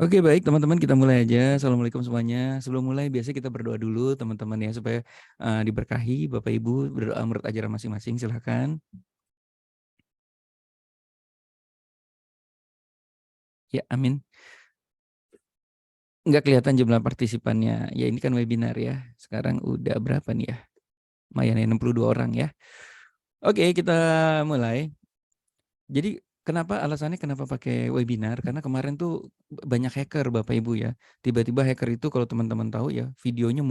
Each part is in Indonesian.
Oke, baik teman-teman, kita mulai aja. Assalamualaikum semuanya. Sebelum mulai, biasanya kita berdoa dulu teman-teman ya, supaya diberkahi. Bapak Ibu berdoa menurut ajaran masing-masing, silahkan. Ya, amin. Nggak kelihatan jumlah partisipannya. Ya, ini kan webinar ya. Sekarang udah berapa nih ya? Lumayan ya, 62 orang ya. Oke, kita mulai. Jadi alasannya kenapa pakai webinar? Karena kemarin tuh banyak hacker Bapak Ibu ya. Tiba-tiba hacker itu kalau teman-teman tahu ya, videonya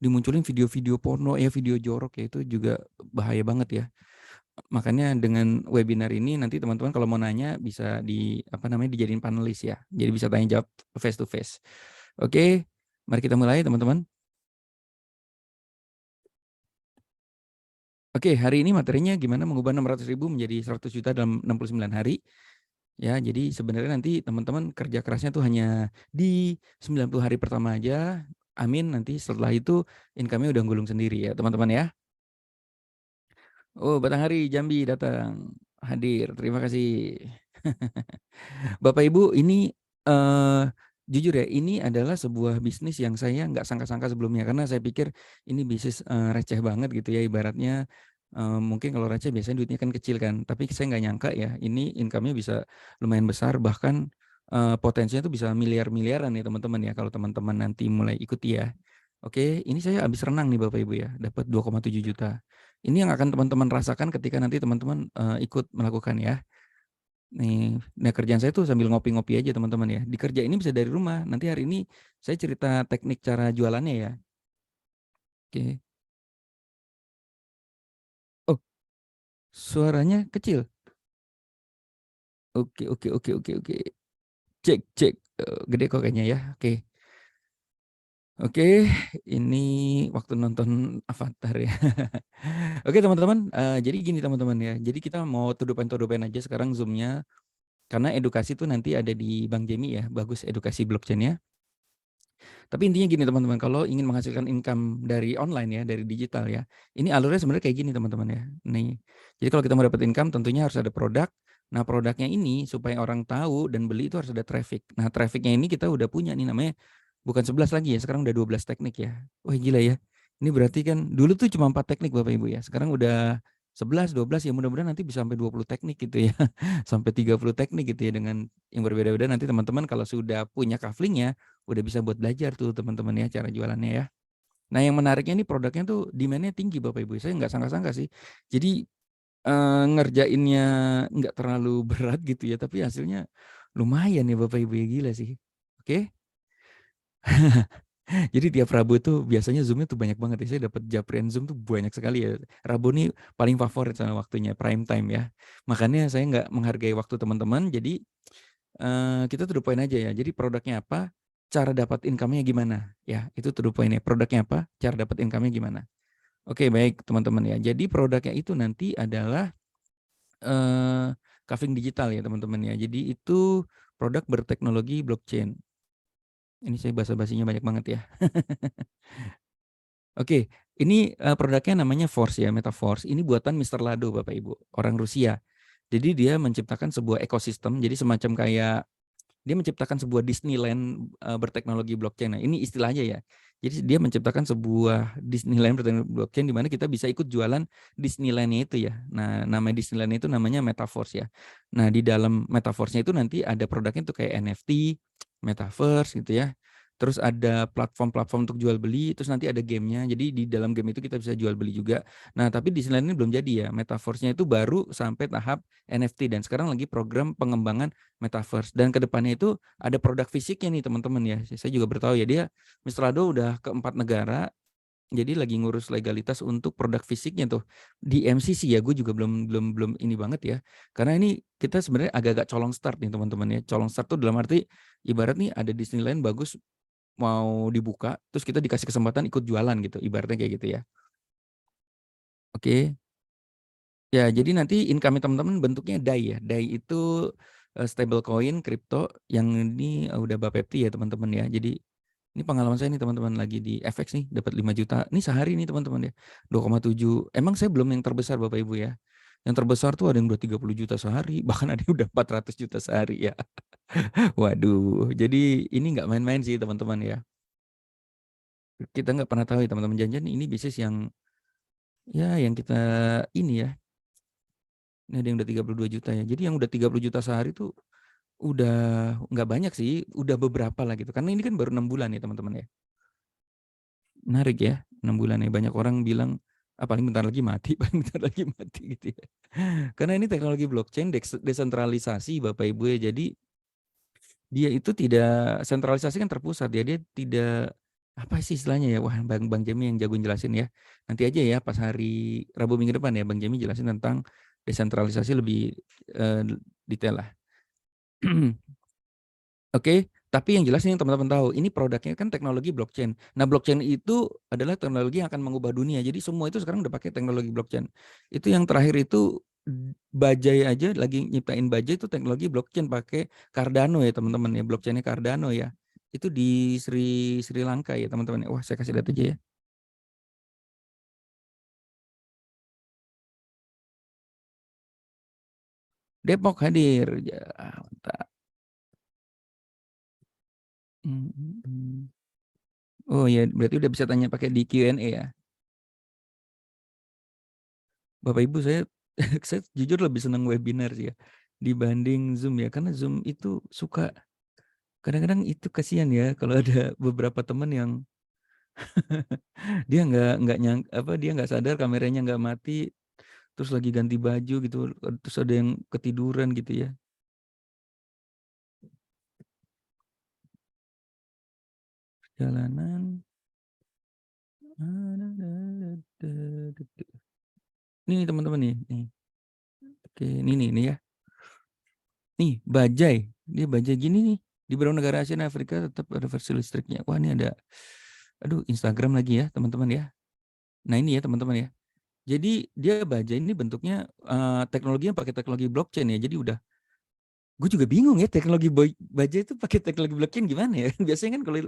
dimunculin video-video porno ya, video jorok ya, itu juga bahaya banget ya. Makanya dengan webinar ini nanti teman-teman kalau mau nanya bisa dijadiin panelis ya. Jadi bisa tanya jawab face to face. Oke, mari kita mulai teman-teman. Oke, hari ini materinya gimana mengubah 600.000 menjadi 100 juta dalam 69 hari. Ya, jadi sebenarnya nanti teman-teman kerja kerasnya tuh hanya di 90 hari pertama aja. Amin, nanti setelah itu income-nya udah gulung sendiri ya, teman-teman ya. Oh, Batanghari Jambi datang hadir. Terima kasih. Bapak Ibu, ini jujur ya, ini adalah sebuah bisnis yang saya nggak sangka-sangka sebelumnya karena saya pikir ini bisnis receh banget gitu ya, ibaratnya mungkin kalau receh biasanya duitnya kan kecil kan, tapi saya nggak nyangka ya ini income-nya bisa lumayan besar, bahkan potensinya tuh bisa miliar-miliaran nih teman-teman ya kalau teman-teman nanti mulai ikuti ya. Oke, ini saya habis renang nih Bapak Ibu ya, dapat 2,7 juta. Ini yang akan teman-teman rasakan ketika nanti teman-teman ikut melakukan ya. Nih, nah kerjaan saya tuh sambil ngopi-ngopi aja teman-teman ya. Di kerja ini bisa dari rumah. Nanti hari ini saya cerita teknik cara jualannya ya. Oke. Oh, suaranya kecil. Oke, oke, oke, oke, oke. Cek, cek. Gede kok kayaknya ya. Oke. Oke, ini waktu nonton Avatar ya. Oke teman-teman, jadi gini teman-teman ya. Jadi kita mau tudupan-tudupan aja sekarang Zoom-nya. Karena edukasi tuh nanti ada di Bang Jemi ya. Bagus edukasi blockchain-nya. Tapi intinya gini teman-teman, kalau ingin menghasilkan income dari online ya, dari digital ya, ini alurnya sebenarnya kayak gini teman-teman ya. Nih, jadi kalau kita mau dapat income tentunya harus ada produk. Nah produknya ini supaya orang tahu dan beli itu harus ada traffic. Nah trafficnya ini kita udah punya nih namanya bukan 11 lagi ya, sekarang udah 12 teknik ya. Wah gila ya. Ini berarti kan dulu tuh cuma 4 teknik Bapak Ibu ya. Sekarang udah 11, 12 ya mudah-mudahan nanti bisa sampai 20 teknik gitu ya. Sampai 30 teknik gitu ya dengan yang berbeda-beda nanti teman-teman kalau sudah punya kaflingnya udah bisa buat belajar tuh teman-teman ya cara jualannya ya. Nah yang menariknya nih produknya tuh demand-nya tinggi Bapak Ibu. Saya nggak sangka-sangka sih. Jadi ngerjainnya nggak terlalu berat gitu ya, tapi hasilnya lumayan ya Bapak Ibu ya, gila sih. Oke. Jadi tiap Rabu tuh biasanya Zoom-nya tuh banyak banget ya. Saya dapat japrian Zoom tuh banyak sekali ya. Rabu nih paling favorit sama waktunya prime time ya. Makanya saya nggak menghargai waktu teman-teman. Jadi kita to the point aja ya. Jadi produknya apa, cara dapat income-nya gimana, ya itu to the point ya. Produknya apa, cara dapat income-nya gimana. Oke baik teman-teman ya. Jadi produknya itu nanti adalah kafling digital ya teman-teman ya. Jadi itu produk berteknologi blockchain. Ini saya basa-basinya banyak banget ya. Oke, ini produknya namanya Force ya, Metaforce. Ini buatan Mr. Lado Bapak Ibu, orang Rusia. Jadi dia menciptakan sebuah ekosistem, jadi semacam kayak dia menciptakan sebuah Disneyland berteknologi blockchain. Nah, ini istilahnya ya. Jadi dia menciptakan sebuah Disneyland berteknologi blockchain di mana kita bisa ikut jualan Disneyland-nya itu ya. Nah, nama Disneyland itu namanya Metaverse ya. Nah, di dalam Metaverse-nya itu nanti ada produknya tuh kayak NFT, Metaverse gitu ya. Terus ada platform-platform untuk jual beli, terus nanti ada gamenya. Jadi di dalam game itu kita bisa jual beli juga. Nah, tapi Disneyland ini belum jadi ya. Metaverse-nya itu baru sampai tahap NFT dan sekarang lagi program pengembangan Metaverse dan kedepannya itu ada produk fisiknya nih teman-teman ya. Saya juga bertahu ya dia Mr. Lado udah ke 4 negara jadi lagi ngurus legalitas untuk produk fisiknya tuh di MCC ya. Gue juga belum belum belum ini banget ya. Karena ini kita sebenarnya agak-agak colong start nih teman-teman ya. Colong start tuh dalam arti ibarat nih ada Disneyland bagus mau dibuka terus kita dikasih kesempatan ikut jualan gitu. Ibaratnya kayak gitu ya. Oke. Ya, jadi nanti income teman-teman bentuknya DAI ya. DAI itu stable coin kripto yang ini udah Bapepti ya teman-teman ya. Jadi ini pengalaman saya nih teman-teman lagi di FX nih dapat 5 juta. Ini sehari nih teman-teman ya. 2,7. Emang saya belum yang terbesar Bapak Ibu ya. Yang terbesar tuh ada yang udah 30 juta sehari, bahkan ada yang udah 400 juta sehari ya. Waduh, jadi ini nggak main-main sih teman-teman ya. Kita nggak pernah tahu ya teman-teman, janjian ini bisnis yang ya yang kita ini ya. Ini ada yang udah 32 juta ya. Jadi yang udah 30 juta sehari tuh udah nggak banyak sih, udah beberapa lah gitu. Karena ini kan baru 6 bulan ya teman-teman ya. Menarik ya, 6 bulan ya. Banyak orang bilang, ah, paling bentar lagi mati, paling bentar lagi mati gitu ya. Karena ini teknologi blockchain desentralisasi Bapak Ibu ya. Jadi dia itu tidak sentralisasi kan terpusat ya. Dia tidak apa sih istilahnya ya? Wah, Bang Jemi yang jago jelasin ya. Nanti aja ya pas hari Rabu minggu depan ya Bang Jemi jelasin tentang desentralisasi lebih detail lah. Oke, tapi yang jelas yang teman-teman tahu, ini produknya kan teknologi blockchain. Nah, blockchain itu adalah teknologi yang akan mengubah dunia. Jadi semua itu sekarang udah pakai teknologi blockchain. Itu yang terakhir itu Bajai aja lagi nyiptain Bajai itu teknologi blockchain pakai Cardano ya teman-teman ya, blockchainnya Cardano ya. Itu di Sri Lanka ya teman-teman. Wah, saya kasih lihat aja ya. Depok hadir. Ya, mantap. Hmm, hmm, hmm. Oh ya, berarti udah bisa tanya pakai di Q&A ya. Bapak Ibu saya jujur lebih senang webinar sih ya dibanding Zoom ya, karena Zoom itu suka kadang-kadang itu kasihan ya kalau ada beberapa teman yang dia nggak nyang apa dia nggak sadar kameranya nggak mati, terus lagi ganti baju gitu, terus ada yang ketiduran gitu ya. Perjalanan. Ini teman-teman nih. Oke, ini ya. Nih, Bajai. Dia Bajai gini nih. Di beberapa negara Asia dan Afrika tetap ada versi listriknya. Wah, ini ada. Aduh, Instagram lagi ya, teman-teman ya. Nah, ini ya, teman-teman ya. Jadi dia Bajai ini bentuknya teknologinya pakai teknologi blockchain ya. Jadi udah gue juga bingung ya teknologi Bajai itu pakai teknologi blockchain gimana ya? Biasanya kan kalau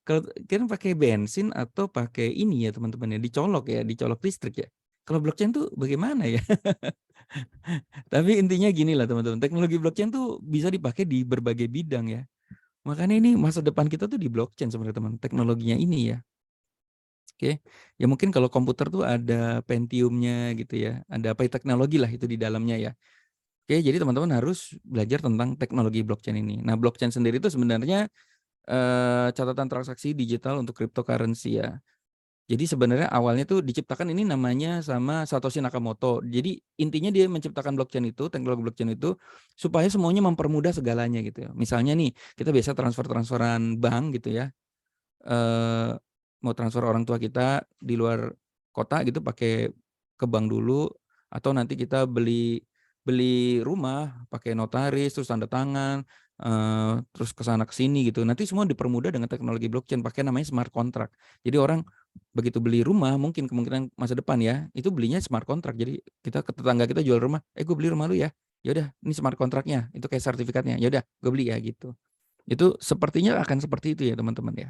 kalau kan pakai bensin atau pakai ini ya, teman-teman ya, dicolok listrik ya. Kalau blockchain tuh bagaimana ya? Tapi intinya gini lah teman-teman, teknologi blockchain tuh bisa dipakai di berbagai bidang ya. Makanya ini masa depan kita tuh di blockchain sebenarnya teman, teknologinya ini ya. Oke, ya mungkin kalau komputer tuh ada Pentiumnya gitu ya, ada apa teknologi lah itu di dalamnya ya. Oke, jadi teman-teman harus belajar tentang teknologi blockchain ini. Nah, blockchain sendiri itu sebenarnya catatan transaksi digital untuk cryptocurrency ya. Jadi sebenarnya awalnya tuh diciptakan ini namanya sama Satoshi Nakamoto. Jadi intinya dia menciptakan blockchain itu, teknologi blockchain itu supaya semuanya mempermudah segalanya gitu ya. Misalnya nih, kita biasa transferan bank gitu ya. Mau transfer orang tua kita di luar kota gitu pakai ke bank dulu, atau nanti kita beli beli rumah pakai notaris, terus tanda tangan, terus ke sana ke sini gitu. Nanti semua dipermudah dengan teknologi blockchain pakai namanya smart contract. Jadi orang begitu beli rumah mungkin kemungkinan masa depan ya, itu belinya smart contract. Jadi kita ke tetangga kita jual rumah, gue beli rumah lu ya. Ya udah, ini smart kontraknya, itu kayak sertifikatnya. Ya udah, gue beli ya gitu. Itu sepertinya akan seperti itu ya teman-teman ya.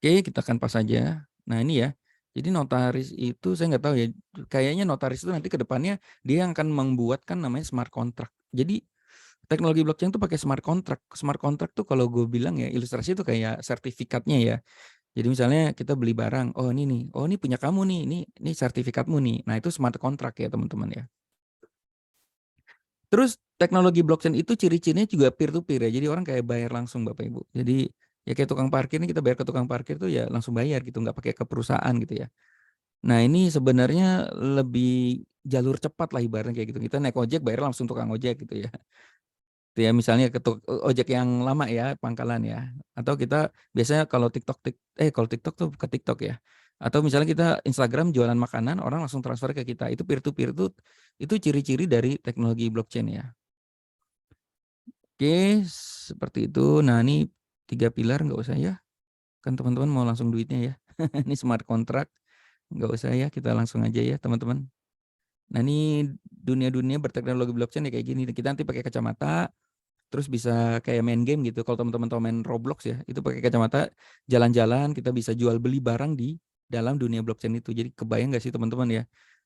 Oke, kita akan pas saja. Nah ini ya, jadi notaris itu saya nggak tahu ya, kayaknya notaris itu nanti ke depannya dia yang akan membuatkan namanya smart contract. Jadi teknologi blockchain itu pakai smart contract. Smart contract tuh kalau gue bilang ya ilustrasi itu kayak sertifikatnya ya. Jadi misalnya kita beli barang, oh ini nih, oh ini punya kamu nih, ini sertifikatmu nih. Nah itu smart contract ya teman-teman ya. Terus teknologi blockchain itu ciri-cirinya juga peer to peer ya. Jadi orang kayak bayar langsung Bapak Ibu. Jadi ya kayak tukang parkir ini kita bayar ke tukang parkir tuh ya langsung bayar gitu, nggak pakai ke perusahaan gitu ya. Nah ini sebenarnya lebih jalur cepat lah ibaratnya kayak gitu. Kita naik ojek bayar langsung tukang ojek gitu ya. Itu ya misalnya ke ojek yang lama ya pangkalan ya. Atau kita biasanya kalau kalau TikTok tuh ke TikTok ya. Atau misalnya kita Instagram jualan makanan orang langsung transfer ke kita. Itu peer to peer tuh itu ciri-ciri dari teknologi blockchain ya. Oke, seperti itu. Nah, ini 3 pilar nggak usah ya. Kan teman-teman mau langsung duitnya ya. Ini smart contract, nggak usah ya. Kita langsung aja ya teman-teman. Nah, ini dunia-dunia berteknologi blockchain ya kayak gini. Kita nanti pakai kacamata, terus bisa kayak main game gitu. Kalau teman-teman tahu main Roblox ya, itu pakai kacamata jalan-jalan. Kita bisa jual beli barang di dalam dunia blockchain itu. Jadi kebayang nggak sih teman-teman ya?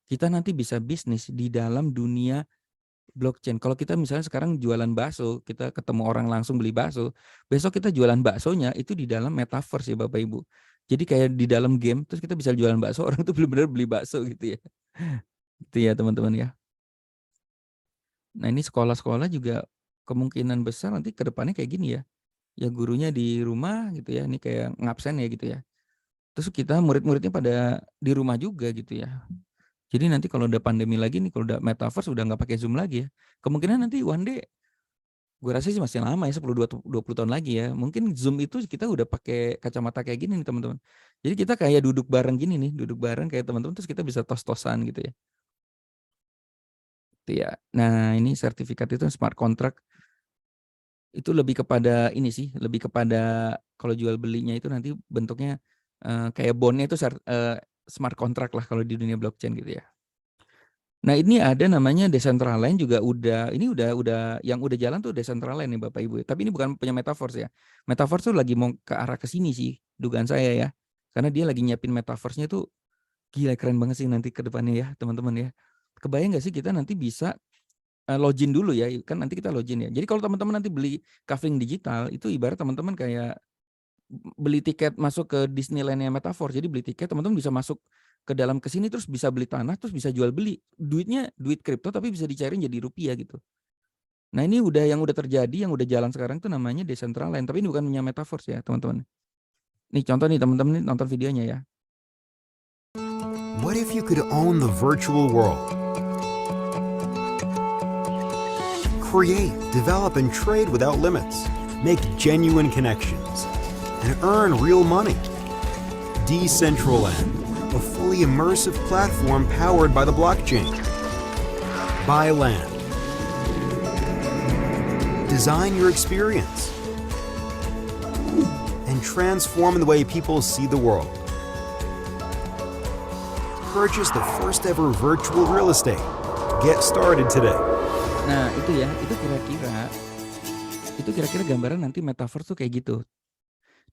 Kita nanti bisa bisnis di dalam dunia blockchain. Kalau kita misalnya sekarang jualan bakso, kita ketemu orang langsung beli bakso, besok kita jualan baksonya itu di dalam metaverse ya Bapak Ibu. Jadi kayak di dalam game, terus kita bisa jualan bakso, orang tuh benar-benar beli bakso gitu ya. Gitu ya teman-teman ya. Nah ini sekolah-sekolah juga kemungkinan besar nanti ke depannya kayak gini ya. Ya gurunya di rumah gitu ya, ini kayak ngabsen ya gitu ya. Terus kita murid-muridnya pada di rumah juga gitu ya. Jadi nanti kalau udah pandemi lagi nih, kalau udah metaverse udah nggak pakai Zoom lagi ya. Kemungkinan nanti one day, gue rasa sih masih lama ya, 10-20 tahun lagi ya. Mungkin Zoom itu kita udah pakai kacamata kayak gini nih teman-teman. Jadi kita kayak duduk bareng gini nih, duduk bareng kayak teman-teman, terus kita bisa tos-tosan gitu ya. Gitu ya. Nah ini sertifikat itu smart contract, itu lebih kepada ini sih, lebih kepada kalau jual belinya itu nanti bentuknya kayak bondnya itu smart contract lah kalau di dunia blockchain gitu ya. Nah ini ada namanya Decentraland juga ini udah yang udah jalan tuh Decentraland nih Bapak Ibu. Tapi ini bukan punya Metaverse ya. Metaverse tuh lagi mau ke arah ke sini sih, dugaan saya ya. Karena dia lagi nyiapin Metaverse-nya tuh gila keren banget sih nanti ke depannya ya teman-teman ya. Kebayang nggak sih kita nanti bisa login dulu ya, kan nanti kita login ya. Jadi kalau teman-teman nanti beli kafling digital itu ibarat teman-teman kayak beli tiket masuk ke Disneyland-nya Metaverse. Jadi beli tiket teman-teman bisa masuk ke dalam ke sini terus bisa beli tanah terus bisa jual beli. Duitnya duit kripto tapi bisa dicairin jadi rupiah gitu. Nah, ini yang udah terjadi, yang udah jalan sekarang tuh namanya Decentraland, tapi ini bukan punya Metaverse ya, teman-teman. Nih contoh nih teman-teman nih nonton videonya ya. What if you could own the virtual world? Create, develop, and trade without limits. Make genuine connections. And earn real money. Decentraland, a fully immersive platform powered by the blockchain. Buy land. Design your experience. And transform the way people see the world. Purchase the first ever virtual real estate. Get started today. Nah, itu ya, itu kira-kira gambaran nanti Metaverse tuh kayak gitu.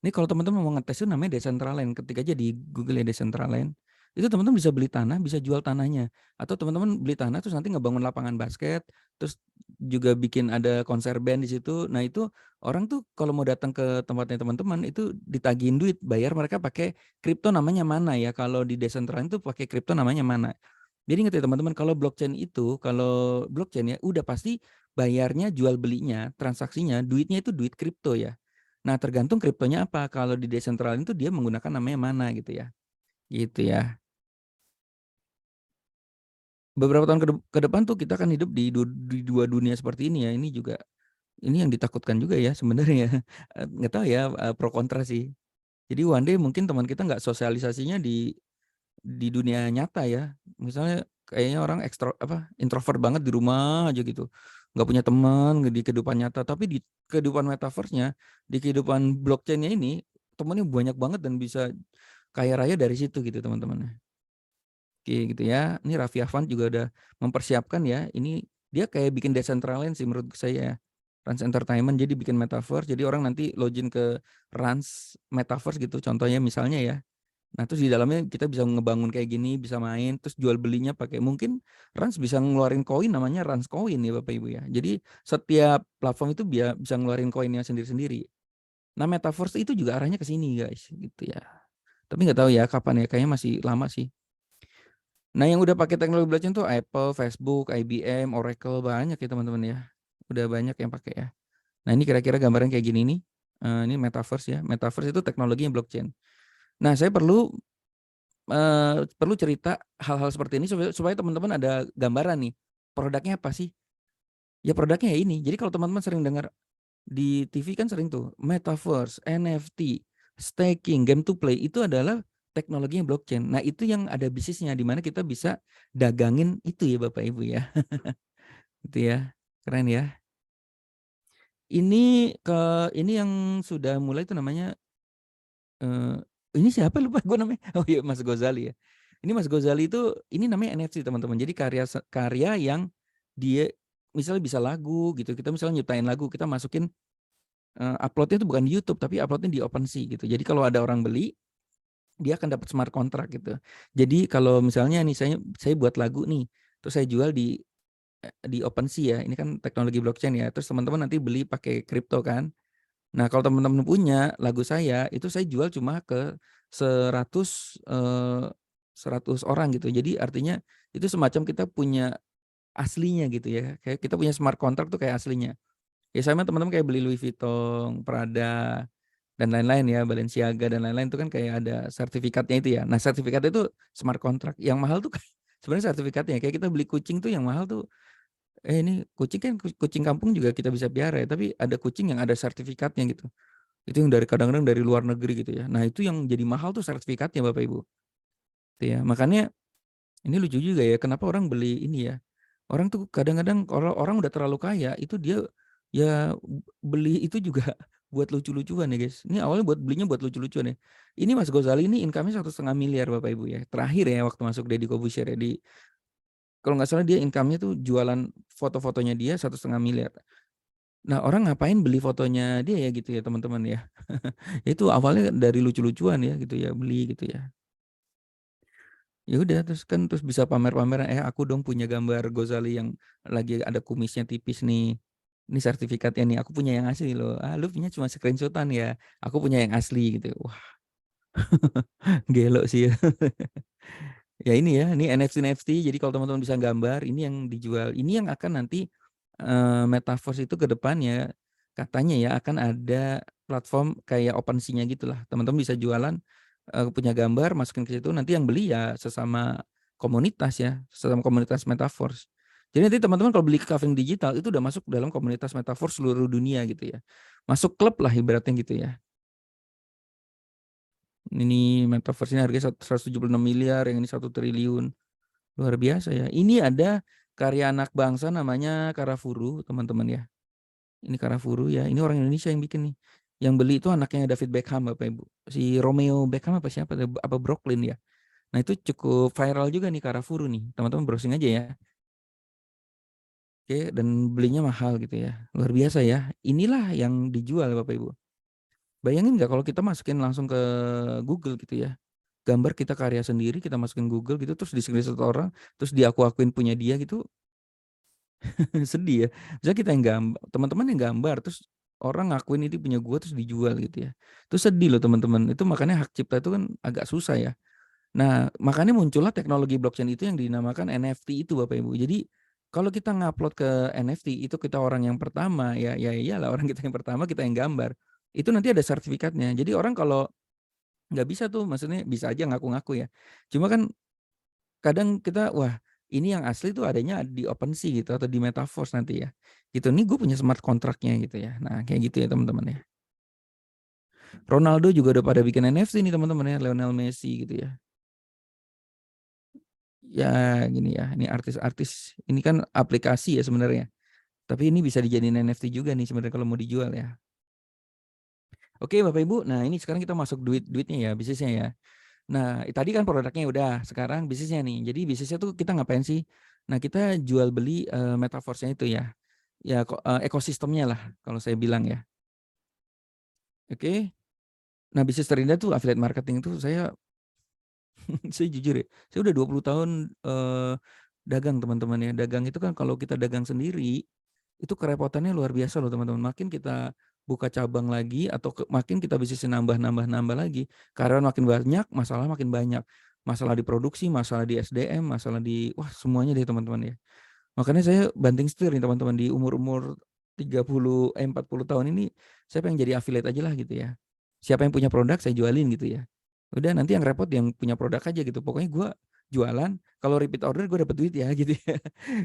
Ini kalau teman-teman mau ngetes itu namanya Decentraland, ketik aja di Google ya Decentraland. Itu teman-teman bisa beli tanah, bisa jual tanahnya. Atau teman-teman beli tanah terus nanti ngebangun lapangan basket, terus juga bikin ada konser band di situ. Nah, itu orang tuh kalau mau datang ke tempatnya teman-teman itu ditagihin duit, bayar mereka pakai kripto namanya mana ya. Kalau di Decentraland itu pakai kripto namanya mana. Jadi ingat ya teman-teman, kalau blockchain ya udah pasti bayarnya jual belinya, transaksinya, duitnya itu duit kripto ya. Nah, tergantung kriptonya apa. Kalau di Decentraland itu dia menggunakan namanya mana gitu ya. Gitu ya. Beberapa tahun ke depan tuh kita akan hidup di dua dunia seperti ini ya. Ini yang ditakutkan juga ya sebenarnya. Nggak tahu ya pro kontra sih. Jadi one day mungkin teman kita nggak sosialisasinya di dunia nyata ya. Misalnya kayaknya orang introvert banget di rumah aja gitu. Nggak punya teman di kehidupan nyata, tapi di kehidupan metaverse-nya, di kehidupan blockchain-nya ini temannya banyak banget dan bisa kaya raya dari situ gitu teman-teman. Oke gitu ya. Ini Raffi Ahmad juga udah mempersiapkan ya. Ini dia kayak bikin Decentraland sih menurut saya. Rans Entertainment jadi bikin metaverse. Jadi orang nanti login ke Rans Metaverse gitu. Contohnya misalnya ya. Nah terus di dalamnya kita bisa ngebangun kayak gini, bisa main, terus jual belinya pakai mungkin Rans bisa ngeluarin koin namanya Rans Coin ya Bapak Ibu ya. Jadi setiap platform itu bisa ngeluarin koinnya sendiri-sendiri. Nah metaverse itu juga arahnya ke sini guys, gitu ya. Tapi nggak tahu ya kapan ya, kayaknya masih lama sih. Nah yang udah pakai teknologi blockchain tuh Apple, Facebook, IBM, Oracle banyak ya teman-teman ya. Udah banyak yang pakai ya. Nah ini kira-kira gambaran kayak gini nih. Ini metaverse ya. Metaverse itu teknologi yang blockchain. Nah saya perlu cerita hal-hal seperti ini supaya teman-teman ada gambaran nih, produknya apa sih? Ya produknya ya ini. Jadi kalau teman-teman sering dengar di TV kan sering tuh metaverse, NFT, staking, game to play itu adalah teknologinya blockchain. Nah itu yang ada bisnisnya di mana kita bisa dagangin itu ya Bapak Ibu ya. Itu ya, keren ya. Ini yang sudah mulai itu namanya ini siapa lupa gue namanya. Oh iya Mas Gozali ya. Ini Mas Gozali itu ini namanya NFT teman-teman. Jadi karya yang dia misalnya bisa lagu gitu. Kita misalnya nyiptain lagu, kita masukin uploadnya itu bukan di YouTube tapi uploadnya di OpenSea gitu. Jadi kalau ada orang beli, dia akan dapat smart contract gitu. Jadi kalau misalnya nih saya buat lagu nih, terus saya jual di di OpenSea ya, ini kan teknologi blockchain ya, terus teman-teman nanti beli pakai kripto kan. Nah, kalau teman-teman punya lagu saya, itu saya jual cuma ke 100 100 orang gitu. Jadi artinya itu semacam kita punya aslinya gitu ya. Kayak kita punya smart contract tuh kayak aslinya. Ya sama teman-teman kayak beli Louis Vuitton, Prada, dan lain-lain ya, Balenciaga dan lain-lain itu kan kayak ada sertifikatnya itu ya. Nah, sertifikatnya itu smart contract. Yang mahal tuh sebenarnya sertifikatnya. Kayak kita beli kucing tuh yang mahal tuh, ini kucing kan kucing kampung juga kita bisa piara ya, tapi ada kucing yang ada sertifikatnya gitu. Itu yang dari kadang-kadang dari luar negeri gitu ya. Nah, itu yang jadi mahal tuh sertifikatnya Bapak Ibu. Gitu ya. Makanya ini lucu juga ya, kenapa orang beli ini ya. Orang tuh kadang-kadang kalau orang udah terlalu kaya itu dia ya beli itu juga buat lucu-lucuan ya guys. Ini awalnya belinya buat lucu-lucuan ya. Ini Mas Gozali ini income-nya 1,5 miliar Bapak Ibu ya. Terakhir ya waktu masuk Deddy Corbuzier ya, kalau nggak salah dia income-nya tuh jualan foto-fotonya dia 1,5 miliar. Nah, orang ngapain beli fotonya dia ya gitu ya teman-teman ya. Itu awalnya dari lucu-lucuan ya gitu ya, beli gitu ya. Ya udah terus bisa pamer-pameran, aku dong punya gambar Gozali yang lagi ada kumisnya tipis nih. Ini sertifikatnya nih, aku punya yang asli loh. Lu punya cuma screenshot-an ya. Aku punya yang asli gitu. Wah, gelo sih ya. Ya ini ya, ini NFT. Jadi kalau teman-teman bisa gambar, ini yang dijual. Ini yang akan nanti metaverse itu ke depannya katanya ya akan ada platform kayak OpenSea-nya gitulah. Teman-teman bisa jualan punya gambar, masukin ke situ, nanti yang beli ya sesama komunitas ya, sesama komunitas metaverse. Jadi nanti teman-teman kalau beli kafling digital itu udah masuk dalam komunitas metaverse seluruh dunia gitu ya. Masuk klub lah ibaratnya gitu ya. Ini metaverse ini harganya 176 miliar, yang ini 1 triliun. Luar biasa ya. Ini ada karya anak bangsa namanya Karafuru, teman-teman ya. Ini Karafuru ya. Ini orang Indonesia yang bikin nih. Yang beli itu anaknya David Beckham Bapak Ibu. Si Romeo Beckham apa siapa? Apa Brooklyn ya. Nah, itu cukup viral juga nih Karafuru nih. Teman-teman browsing aja ya. Oke, dan belinya mahal gitu ya. Luar biasa ya. Inilah yang dijual Bapak Ibu. Bayangin nggak kalau kita masukin langsung ke Google gitu ya. Gambar kita karya sendiri, kita masukin Google gitu, terus di-screenshot orang, terus diaku-akuin punya dia gitu, sedih ya. Misalnya kita yang gambar, teman-teman yang gambar, terus orang ngakuin ini punya gua terus dijual gitu ya. Itu sedih loh teman-teman. Itu makanya hak cipta itu kan agak susah ya. Nah, makanya muncullah teknologi blockchain itu yang dinamakan NFT itu Bapak Ibu. Jadi kalau kita ngupload ke NFT itu kita orang yang pertama ya iyalah orang kita yang pertama kita yang gambar. Itu nanti ada sertifikatnya. Jadi orang kalau nggak bisa tuh maksudnya bisa aja ngaku-ngaku ya. Cuma kan kadang kita wah ini yang asli tuh adanya di OpenSea gitu atau di Metaverse nanti ya. Gitu nih gue punya smart contract-nya gitu ya. Nah, kayak gitu ya teman-teman ya. Ronaldo juga udah pada bikin NFT nih teman-teman ya, Lionel Messi gitu ya. Ya gini ya, ini artis-artis ini kan aplikasi ya sebenarnya. Tapi ini bisa dijadiin NFT juga nih sebenarnya kalau mau dijual ya. Oke Bapak Ibu, nah ini sekarang kita masuk duitnya ya, bisnisnya ya. Nah, tadi kan produknya udah, sekarang bisnisnya nih. Jadi bisnisnya tuh kita ngapain sih? Nah, kita jual beli metaverse-nya itu ya. Ya ekosistemnya lah kalau saya bilang ya. Oke. Nah, bisnis terindah tuh affiliate marketing itu saya saya jujur ya, saya udah 20 tahun dagang teman-teman ya. Dagang itu kan kalau kita dagang sendiri itu kerepotannya luar biasa loh teman-teman. Makin kita buka cabang lagi atau makin kita bisnisnya nambah lagi, karyawan makin banyak, masalah makin banyak. Masalah di produksi, masalah di SDM, masalah di wah semuanya deh teman-teman ya. Makanya saya banting setir nih teman-teman di umur-umur 40 tahun ini saya pengen jadi affiliate aja lah gitu ya. Siapa yang punya produk saya jualin gitu ya. Udah nanti yang repot yang punya produk aja gitu. Pokoknya gue jualan, kalau repeat order gue dapet duit ya gitu ya.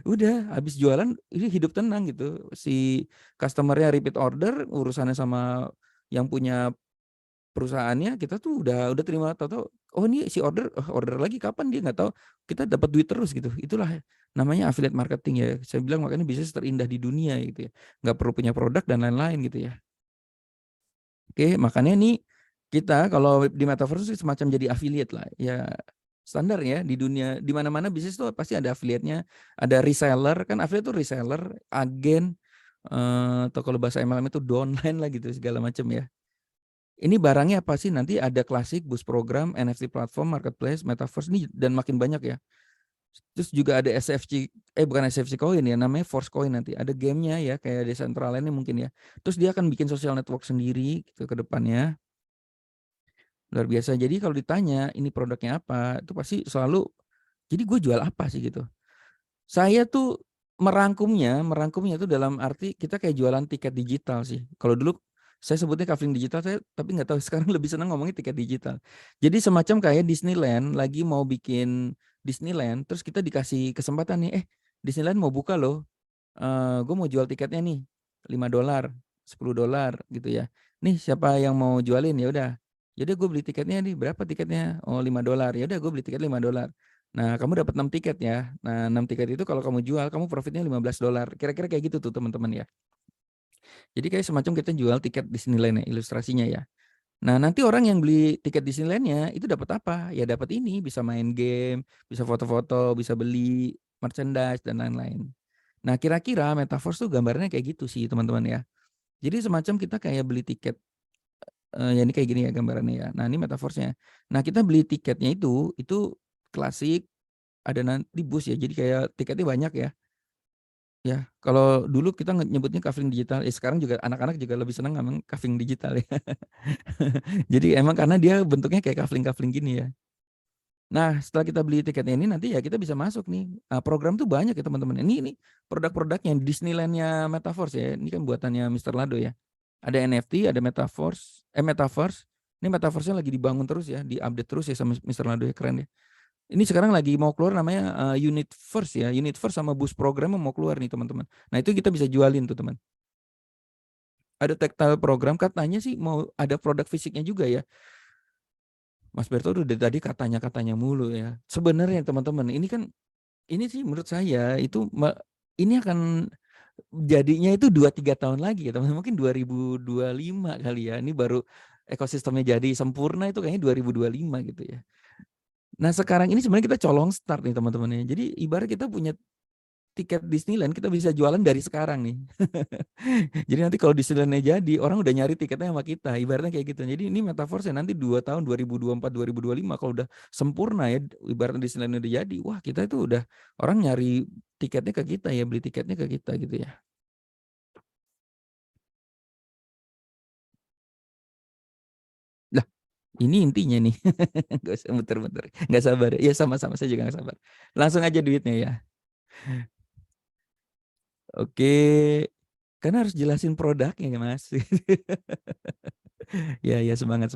Udah habis jualan ini hidup tenang gitu. Si customernya repeat order, urusannya sama yang punya perusahaannya, kita tuh udah terima, tahu-tahu oh ini si order lagi kapan dia nggak tahu, kita dapat duit terus gitu. Itulah namanya affiliate marketing ya. Saya bilang makanya bisnis terindah di dunia gitu ya. Nggak perlu punya produk dan lain-lain gitu ya. Oke, makanya nih kita kalau di metaverse semacam jadi affiliate lah. Ya standar ya di dunia di mana-mana bisnis tuh pasti ada affiliate-nya, ada reseller kan, affiliate tuh reseller, agen, atau kalau bahasa MLM itu downline lah gitu segala macam ya. Ini barangnya apa sih? Nanti ada klasik, boost program, NFT platform, marketplace, metaverse nih dan makin banyak ya. Terus juga ada SFC, bukan SFC Coin ya, namanya Force Coin nanti. Ada gamenya ya, kayak Decentraland ini mungkin ya. Terus dia akan bikin social network sendiri gitu ke depannya. Luar biasa. Jadi kalau ditanya ini produknya apa, itu pasti selalu, jadi gue jual apa sih gitu. Saya tuh merangkumnya itu dalam arti kita kayak jualan tiket digital sih. Kalau dulu saya sebutnya kafling digital, saya tapi nggak tahu sekarang lebih senang ngomongin tiket digital. Jadi semacam kayak Disneyland lagi mau bikin Disneyland, terus kita dikasih kesempatan nih, Disneyland mau buka loh, gue mau jual tiketnya nih $5, $10 gitu ya. Nih siapa yang mau jualin, ya udah gue beli tiketnya nih, berapa tiketnya? Oh $5, ya udah gue beli tiket $5. Nah, kamu dapat 6 tiket ya. Nah, 6 tiket itu kalau kamu jual, kamu profitnya $15. Kira-kira kayak gitu tuh teman-teman ya. Jadi kayak semacam kita jual tiket Disneyland ya, ilustrasinya ya. Nah, nanti orang yang beli tiket Disneyland-nya itu dapat apa? Ya dapat ini, bisa main game, bisa foto-foto, bisa beli merchandise dan lain-lain. Nah, kira-kira Metaverse tuh gambarnya kayak gitu sih, teman-teman ya. Jadi semacam kita kayak beli tiket, ya ini kayak gini ya gambarannya ya. Nah, ini Metaverse-nya. Nah, kita beli tiketnya itu klasik, ada nanti bus ya, jadi kayak tiketnya banyak ya. Ya, kalau dulu kita nyebutnya kafling digital, sekarang juga anak-anak juga lebih senang ngomong kafling digital ya. Jadi emang karena dia bentuknya kayak kafling-kafling gini ya. Nah, setelah kita beli tiketnya ini nanti ya kita bisa masuk nih. Program tuh banyak ya teman-teman. Ini produk-produknya Disneyland-nya Metaverse ya. Ini kan buatannya Mr. Lado ya. Ada NFT, ada Metaverse. Ini Metaverse-nya lagi dibangun terus ya, diupdate terus ya sama Mr. Lado ya, keren ya. Ini sekarang lagi mau keluar namanya Universe ya. Universe sama Boost program mau keluar nih teman-teman. Nah, itu kita bisa jualin tuh teman. Ada tactile program, katanya sih mau ada produk fisiknya juga ya. Mas Berto udah dari tadi katanya mulu ya. Sebenarnya teman-teman, ini sih menurut saya itu ini akan jadinya itu 2-3 tahun lagi ya teman-teman. Mungkin 2025 kali ya. Ini baru ekosistemnya jadi sempurna itu kayaknya 2025 gitu ya. Nah, sekarang ini sebenarnya kita colong start nih teman-teman ya. Jadi ibarat kita punya tiket Disneyland, kita bisa jualan dari sekarang nih. Jadi nanti kalau Disneyland-nya jadi, orang udah nyari tiketnya sama kita. Ibaratnya kayak gitu. Jadi ini Metaverse ya nanti 2 tahun 2024 2025 kalau udah sempurna ya, ibaratnya Disneyland udah jadi, wah kita itu udah orang nyari tiketnya ke kita ya, beli tiketnya ke kita gitu ya. Lah, ini intinya nih. Gak usah muter-muter. Gak sabar. Ya sama-sama, saya juga gak sabar. Langsung aja duitnya ya. Oke. Karena harus jelasin produknya ya Mas. Ya semangat.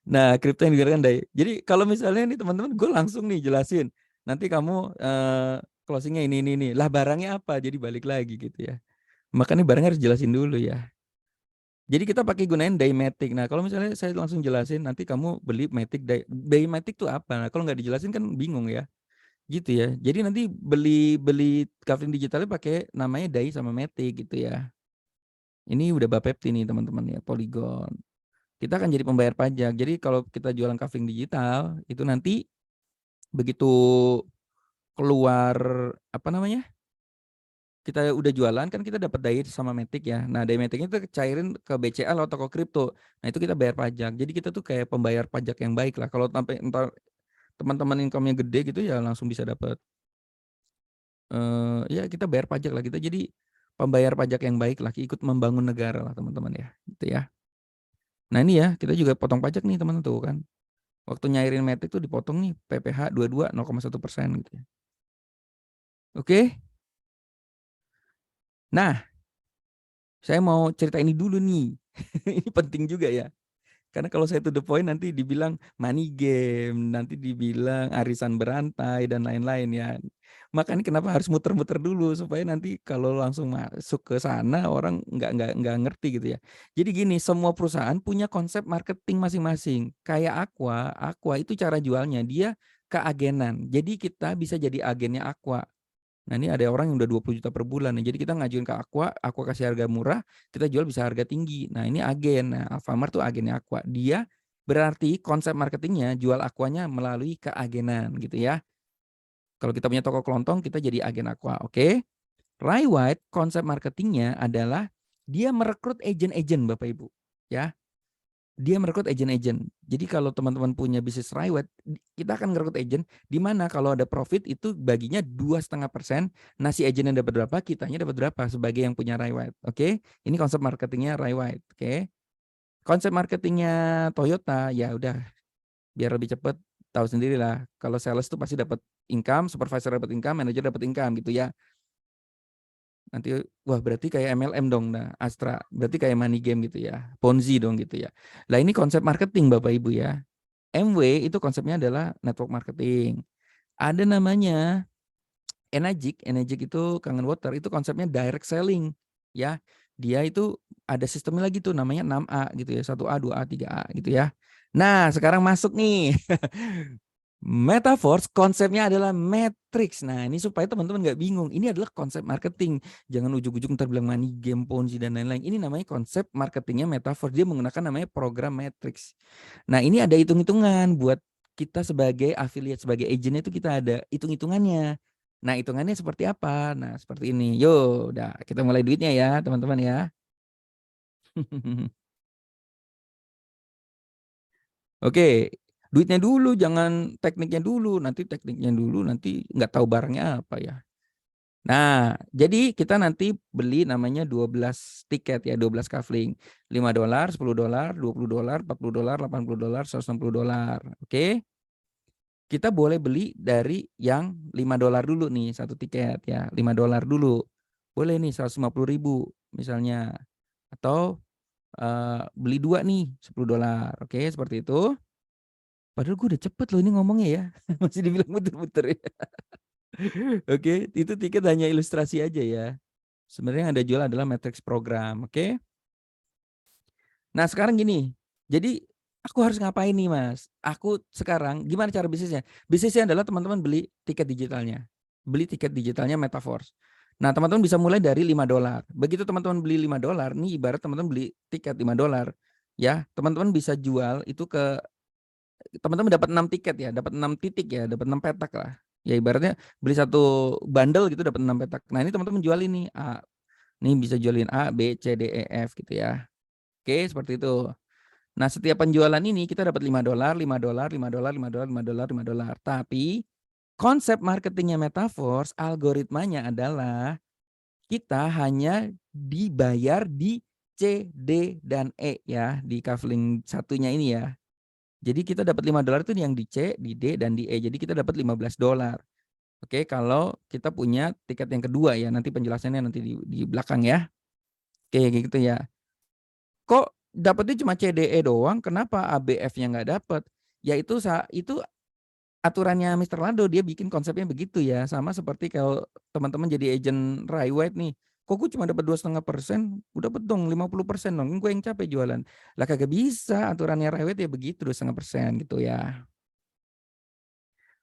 Nah, kripto yang digerakkan Dai. Jadi kalau misalnya nih teman-teman, gue langsung nih jelasin. Nanti kamu closingnya ini. Lah barangnya apa? Jadi balik lagi gitu ya. Makanya barangnya harus jelasin dulu ya. Jadi kita pakai gunain Daimatic. Nah, kalau misalnya saya langsung jelasin, nanti kamu beli Matic. Daimatic itu apa? Nah, kalau nggak dijelasin kan bingung ya. Gitu ya. Jadi nanti beli kafling digitalnya pakai namanya Dai sama Matic gitu ya. Ini udah Bapepti nih teman-teman ya, Polygon. Kita akan jadi pembayar pajak. Jadi kalau kita jualan kafling digital, itu nanti begitu keluar apa namanya? Kita udah jualan kan kita dapat DAI sama Matic ya. Nah, DAI Matic itu cairin ke BCA atau toko kripto. Nah, itu kita bayar pajak. Jadi kita tuh kayak pembayar pajak yang baik lah. Kalau sampai entar teman-teman income-nya gede gitu ya langsung bisa dapat ya kita bayar pajak lah, kita jadi pembayar pajak yang baik lah, ikut membangun negara lah teman-teman ya. Gitu ya. Nah, ini ya, kita juga potong pajak nih teman-teman tuh kan. Waktu nyairin Matic tuh dipotong nih PPh 22 0,1% gitu ya. Oke. Nah, saya mau cerita ini dulu nih. Ini penting juga ya. Karena kalau saya to the point nanti dibilang money game, nanti dibilang arisan berantai dan lain-lain ya. Makanya kenapa harus muter-muter dulu supaya nanti kalau langsung masuk ke sana orang nggak ngerti gitu ya. Jadi gini, semua perusahaan punya konsep marketing masing-masing. Kayak Aqua itu cara jualnya dia keagenan. Jadi kita bisa jadi agennya Aqua. Nah, ini ada orang yang udah 20 juta per bulan nih. Jadi kita ngajuin ke Aqua kasih harga murah, kita jual bisa harga tinggi. Nah, ini agen. Nah, Alfamart tuh agennya Aqua. Dia berarti konsep marketingnya jual Aquanya melalui keagenan gitu ya. Kalau kita punya toko kelontong, kita jadi agen Aqua, oke? Raiwhite konsep marketingnya adalah dia merekrut agent-agent Bapak Ibu, ya. Dia merekrut agent-agent. Jadi kalau teman-teman punya bisnis riwayat, kita akan ngerekrut agent di mana kalau ada profit itu baginya 2,5%, nah si agentnya dapat berapa, kitanya dapat berapa sebagai yang punya riwayat. Oke, ini konsep marketingnya riwayat. Oke, konsep marketingnya Toyota ya udah biar lebih cepat, tahu sendirilah. Kalau sales tuh pasti dapat income, supervisor dapat income, manager dapat income gitu ya. Nanti wah berarti kayak MLM dong, nah Astra berarti kayak money game gitu ya, Ponzi dong gitu ya. Lah ini konsep marketing Bapak Ibu ya. MW itu konsepnya adalah network marketing. Ada namanya Enagic itu Kangen Water itu konsepnya direct selling ya. Dia itu ada sistemnya lagi tuh namanya 6A gitu ya. 1A, 2A, 3A gitu ya. Nah, sekarang masuk nih. Metaverse konsepnya adalah matrix. Nah, ini supaya teman-teman nggak bingung. Ini adalah konsep marketing. Jangan ujung-ujung ntar bilang money game, Ponzi, dan lain-lain. Ini namanya konsep marketingnya Metaverse. Dia menggunakan namanya program matrix. Nah, ini ada hitung-hitungan buat kita sebagai affiliate, sebagai agent itu kita ada hitung-hitungannya. Nah, hitungannya seperti apa? Nah, seperti ini. Yo, udah kita mulai duitnya ya, teman-teman ya. Oke, duitnya dulu, jangan tekniknya dulu. Nanti tekniknya dulu, nanti nggak tahu barangnya apa ya. Nah, jadi kita nanti beli namanya 12 tiket ya, 12 kafling. $5, $10, $20, $40, $80, $160. Oke. Kita boleh beli dari yang $5 dulu nih, satu tiket ya, $5 dulu. Boleh nih 150.000 misalnya. Atau beli 2 nih, $10. Oke, seperti itu. Padahal gue udah cepet loh ini ngomongnya ya. Masih dibilang muter-muter ya. Oke, itu tiket hanya ilustrasi aja ya. Sebenarnya yang ada jual adalah matrix program, oke? Nah, sekarang gini. Jadi aku harus ngapain nih, Mas? Aku sekarang gimana cara bisnisnya? Bisnisnya adalah teman-teman beli tiket digitalnya. Beli tiket digitalnya Metaverse. Nah, teman-teman bisa mulai dari $5. Begitu teman-teman beli $5, nih ibarat teman-teman beli tiket $5 ya. Teman-teman bisa jual itu ke teman-teman dapat 6 tiket ya, dapat 6 titik ya, dapat 6 petak lah. Ya ibaratnya beli satu bundle gitu dapat 6 petak. Nah, ini teman-teman jual ini A. Nih bisa jualin A, B, C, D, E, F gitu ya. Oke, seperti itu. Nah, setiap penjualan ini kita dapat $5, $5, $5, $5, $5, $5. Tapi konsep marketingnya Metaverse, algoritmanya adalah kita hanya dibayar di C, D, dan E ya, di kafling satunya ini ya. Jadi kita dapat $5 itu yang di C, di D, dan di E. Jadi kita dapat $15. Oke, kalau kita punya tiket yang kedua ya, nanti penjelasannya nanti di belakang ya. Oke, gitu ya. Kok dapatnya cuma C, D, E doang, kenapa A, B, F-nya nggak dapat? Ya itu aturannya Mr. Lando, dia bikin konsepnya begitu ya. Sama seperti kalau teman-teman jadi agent riwayat nih. Kok gue cuma dapat 2,5%? Gue dapat dong 50% dong. Gue yang capek jualan. Lah kagak bisa, aturannya riwayat ya begitu 2,5% gitu ya.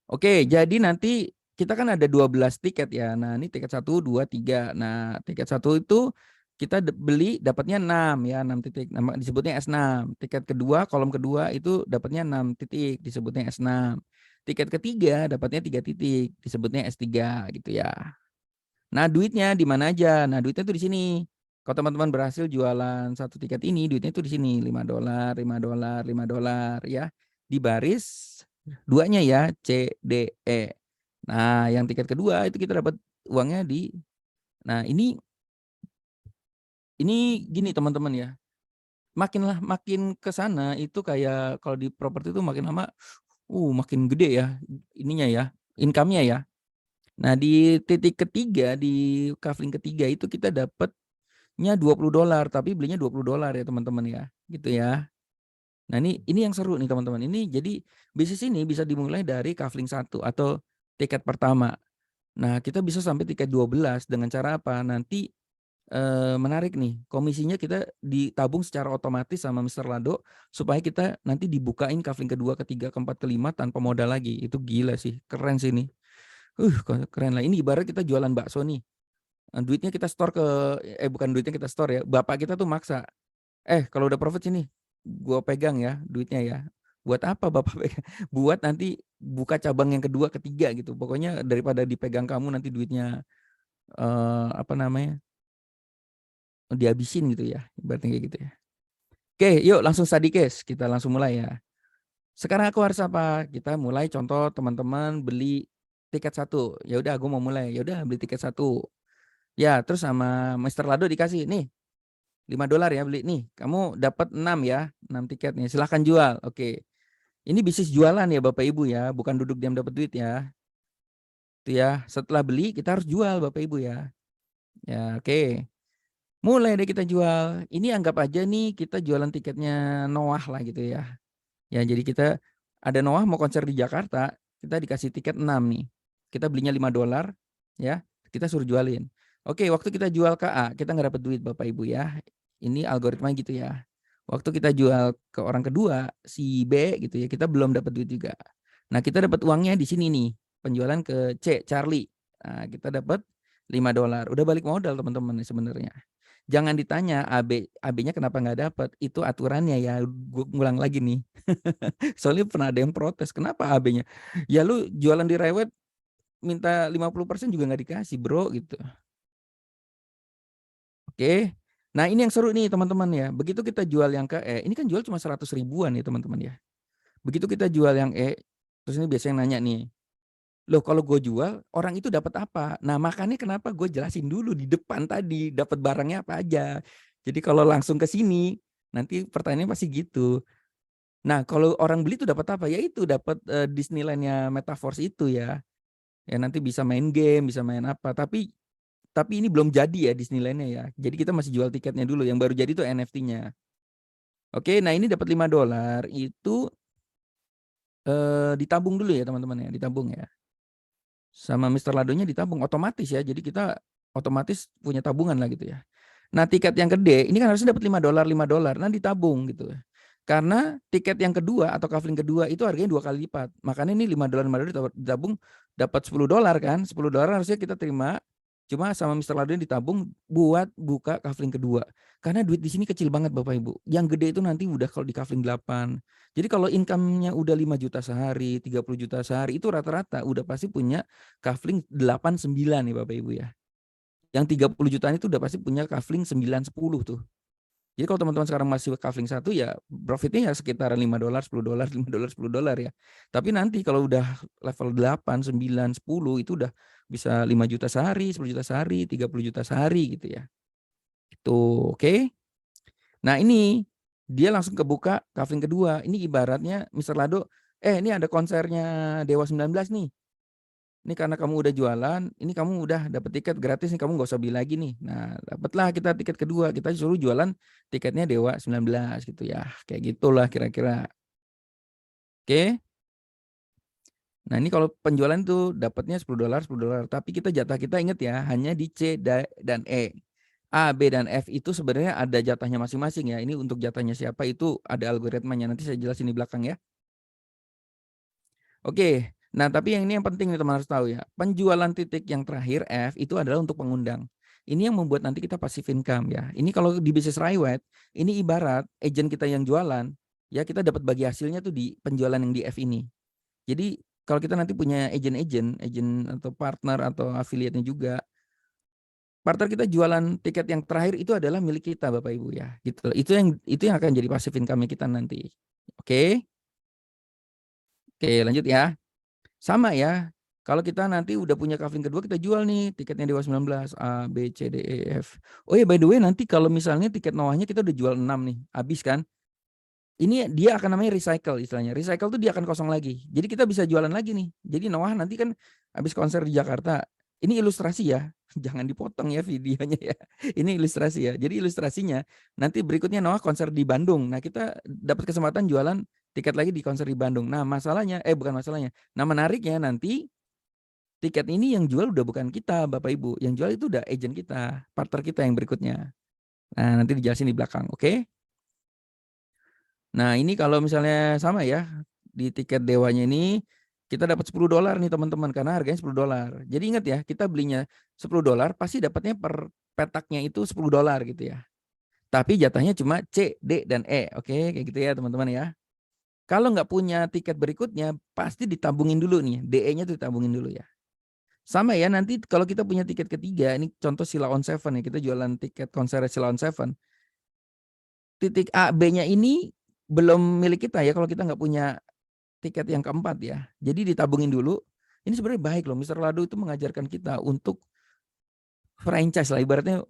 Oke, jadi nanti kita kan ada 12 tiket ya. Nah, ini tiket 1, 2, 3. Nah, tiket 1 itu kita beli dapatnya 6 ya, 6 titik. Nama disebutnya S6. Tiket kedua, kolom kedua itu dapatnya 6 titik, disebutnya S6. Tiket ketiga dapatnya 3 titik, disebutnya S3 gitu ya. Nah, duitnya di mana aja? Nah, duitnya tuh di sini. Kalau teman-teman berhasil jualan satu tiket ini, duitnya tuh di sini $5, $5, $5 ya. Di baris duanya ya, C, D, E. Nah, yang tiket kedua itu kita dapat uangnya di. Nah, ini gini teman-teman ya. Makin ke sana itu kayak kalau di properti itu makin lama makin gede ya ininya ya, income-nya ya. Nah, di titik ketiga, di kafling ketiga itu kita dapatnya $20, tapi belinya $20 ya teman-teman ya, gitu ya. Nah, ini yang seru nih teman-teman. Ini jadi bisnis ini bisa dimulai dari kafling 1 atau tiket pertama. Nah, kita bisa sampai tiket 12 dengan cara apa? Nanti menarik nih, komisinya kita ditabung secara otomatis sama Mr. Lado supaya kita nanti dibukain kafling kedua, ketiga, keempat, kelima tanpa modal lagi. Itu gila sih, keren sih ini. Keren lah. Ini ibarat kita jualan bakso nih. Duitnya kita store bukan duitnya kita store ya. Bapak kita tuh maksa. Kalau udah profit sini, gua pegang ya duitnya ya. Buat apa Bapak pegang? Buat nanti buka cabang yang kedua, ketiga gitu. Pokoknya daripada dipegang kamu nanti duitnya apa namanya? Dihabisin gitu ya. Ibaratnya kayak gitu ya. Oke, yuk langsung study case. Kita langsung mulai ya. Sekarang aku harus apa? Kita mulai contoh teman-teman beli tiket 1. Ya udah aku mau mulai. Ya udah beli tiket 1. Ya, terus sama Mr. Lado dikasih nih $5 ya beli nih. Kamu dapat 6 ya, 6 tiket nih. Silahkan jual. Oke. Ini bisnis jualan ya Bapak Ibu ya, bukan duduk diam dapat duit ya. Itu ya. Setelah beli kita harus jual Bapak Ibu ya. Ya, oke. Mulai deh kita jual. Ini anggap aja nih kita jualan tiketnya Noah lah gitu ya. Ya, jadi kita ada Noah mau konser di Jakarta, kita dikasih tiket 6 nih. Kita belinya $5 ya, kita suruh jualin. Oke, waktu kita jual ke A, kita nggak dapat duit Bapak Ibu ya. Ini algoritma gitu ya. Waktu kita jual ke orang kedua, si B gitu ya, kita belum dapat duit juga. Nah, kita dapat uangnya di sini nih, penjualan ke C, Charlie. Nah, kita dapat $5. Udah balik modal teman-teman nih sebenarnya. Jangan ditanya AB-nya kenapa nggak dapat, itu aturannya ya. Gue ngulang lagi nih. Soalnya pernah ada yang protes, kenapa AB-nya? Ya lu jualan di Rewet minta 50% juga nggak dikasih bro gitu. Oke. Nah ini yang seru nih teman-teman ya. Begitu kita jual yang ke E, ini kan jual cuma 100 ribuan ya teman-teman ya. Begitu kita jual yang E, terus ini biasanya nanya nih, loh kalau gue jual orang itu dapat apa? Nah makanya kenapa gue jelasin dulu di depan tadi dapat barangnya apa aja. Jadi kalau langsung ke sini nanti pertanyaannya pasti gitu. Nah kalau orang beli itu dapat apa? Ya itu dapat Disneyland-nya Metaverse itu ya. Ya nanti bisa main game, bisa main apa. Tapi ini belum jadi ya Disneyland-nya ya. Jadi kita masih jual tiketnya dulu. Yang baru jadi itu NFT-nya. Oke, nah ini dapat $5 itu ditabung dulu ya teman-teman ya, ditabung ya. Sama Mr. Ladonya ditabung otomatis ya. Jadi kita otomatis punya tabungan lah gitu ya. Nah, tiket yang gede ini kan harusnya dapat $5, nah ditabung gitu. Karena tiket yang kedua atau kafling kedua itu harganya 2 kali lipat. Makanya ini $5 ditabung dapat $10 kan. $10 harusnya kita terima. Cuma sama Mr. Ladonya ditabung buat buka kafling kedua. Karena duit di sini kecil banget Bapak Ibu. Yang gede itu nanti udah kalau di kafling 8. Jadi kalau income-nya udah 5 juta sehari, 30 juta sehari itu rata-rata udah pasti punya kafling 8 9 nih Bapak Ibu ya. Yang 30 jutaan itu udah pasti punya kafling 9 10 tuh. Jadi kalau teman-teman sekarang masih kafling 1 ya profitnya ya sekitaran $5, $10, $5, $10 ya. Tapi nanti kalau udah level 8, 9, 10 itu udah bisa 5 juta sehari, 10 juta sehari, 30 juta sehari gitu ya. Itu oke. Nah ini dia langsung kebuka kafling kedua. Ini ibaratnya Mr. Lado, ini ada konsernya Dewa 19 nih. Ini karena kamu udah jualan, ini kamu udah dapat tiket gratis nih, kamu nggak usah beli lagi nih. Nah, dapatlah kita tiket kedua, kita suruh jualan tiketnya Dewa 19 gitu ya. Kayak gitulah kira-kira. Oke. Nah, ini kalau penjualan tuh dapatnya $10, $10. Tapi kita jatah kita ingat ya, hanya di C dan E. A, B, dan F itu sebenarnya ada jatahnya masing-masing ya. Ini untuk jatahnya siapa itu ada algoritmanya. Nanti saya jelasin di belakang ya. Oke. Nah, tapi yang ini yang penting nih teman harus tahu ya. Penjualan titik yang terakhir F itu adalah untuk pengundang. Ini yang membuat nanti kita passive income ya. Ini kalau di bisnis Raiwet, ini ibarat agent kita yang jualan, ya kita dapat bagi hasilnya tuh di penjualan yang di F ini. Jadi kalau kita nanti punya agent atau partner atau affiliate-nya juga, partner kita jualan tiket yang terakhir itu adalah milik kita Bapak Ibu ya. Gitu. Itu yang akan jadi passive income kita nanti. Oke. Oke, lanjut ya. Sama ya, kalau kita nanti udah punya kafling kedua, kita jual nih tiketnya Dewa 19, A, B, C, D, E, F. Oh ya, by the way nanti kalau misalnya tiket Noahnya kita udah jual 6 nih, habis kan. Ini dia akan namanya recycle istilahnya. Recycle tuh dia akan kosong lagi. Jadi kita bisa jualan lagi nih. Jadi Noah nanti kan habis konser di Jakarta. Ini ilustrasi ya, jangan dipotong ya videonya ya. Ini ilustrasi ya. Jadi ilustrasinya nanti berikutnya Noah konser di Bandung. Nah kita dapat kesempatan jualan tiket lagi di konser di Bandung. Nah masalahnya, bukan masalahnya. Nah menariknya nanti tiket ini yang jual udah bukan kita Bapak Ibu. Yang jual itu udah agent kita, partner kita yang berikutnya. Nah nanti dijelasin di belakang, oke? Nah ini kalau misalnya sama ya, di tiket Dewanya ini kita dapat $10 nih teman-teman, karena harganya $10. Jadi ingat ya, kita belinya $10 pasti dapatnya per petaknya itu $10 gitu ya. Tapi jatahnya cuma C, D, dan E. Oke, kayak gitu ya teman-teman ya. Kalau nggak punya tiket berikutnya, pasti ditabungin dulu nih. DE-nya tuh ditabungin dulu ya. Sama ya, nanti kalau kita punya tiket ketiga, ini contoh Sheila on 7 ya, kita jualan tiket konser Sheila on 7. Titik A, B-nya ini belum milik kita ya, kalau kita nggak punya tiket yang keempat ya. Jadi ditabungin dulu. Ini sebenarnya baik loh. Mister Lado itu mengajarkan kita untuk franchise lah. Ibaratnya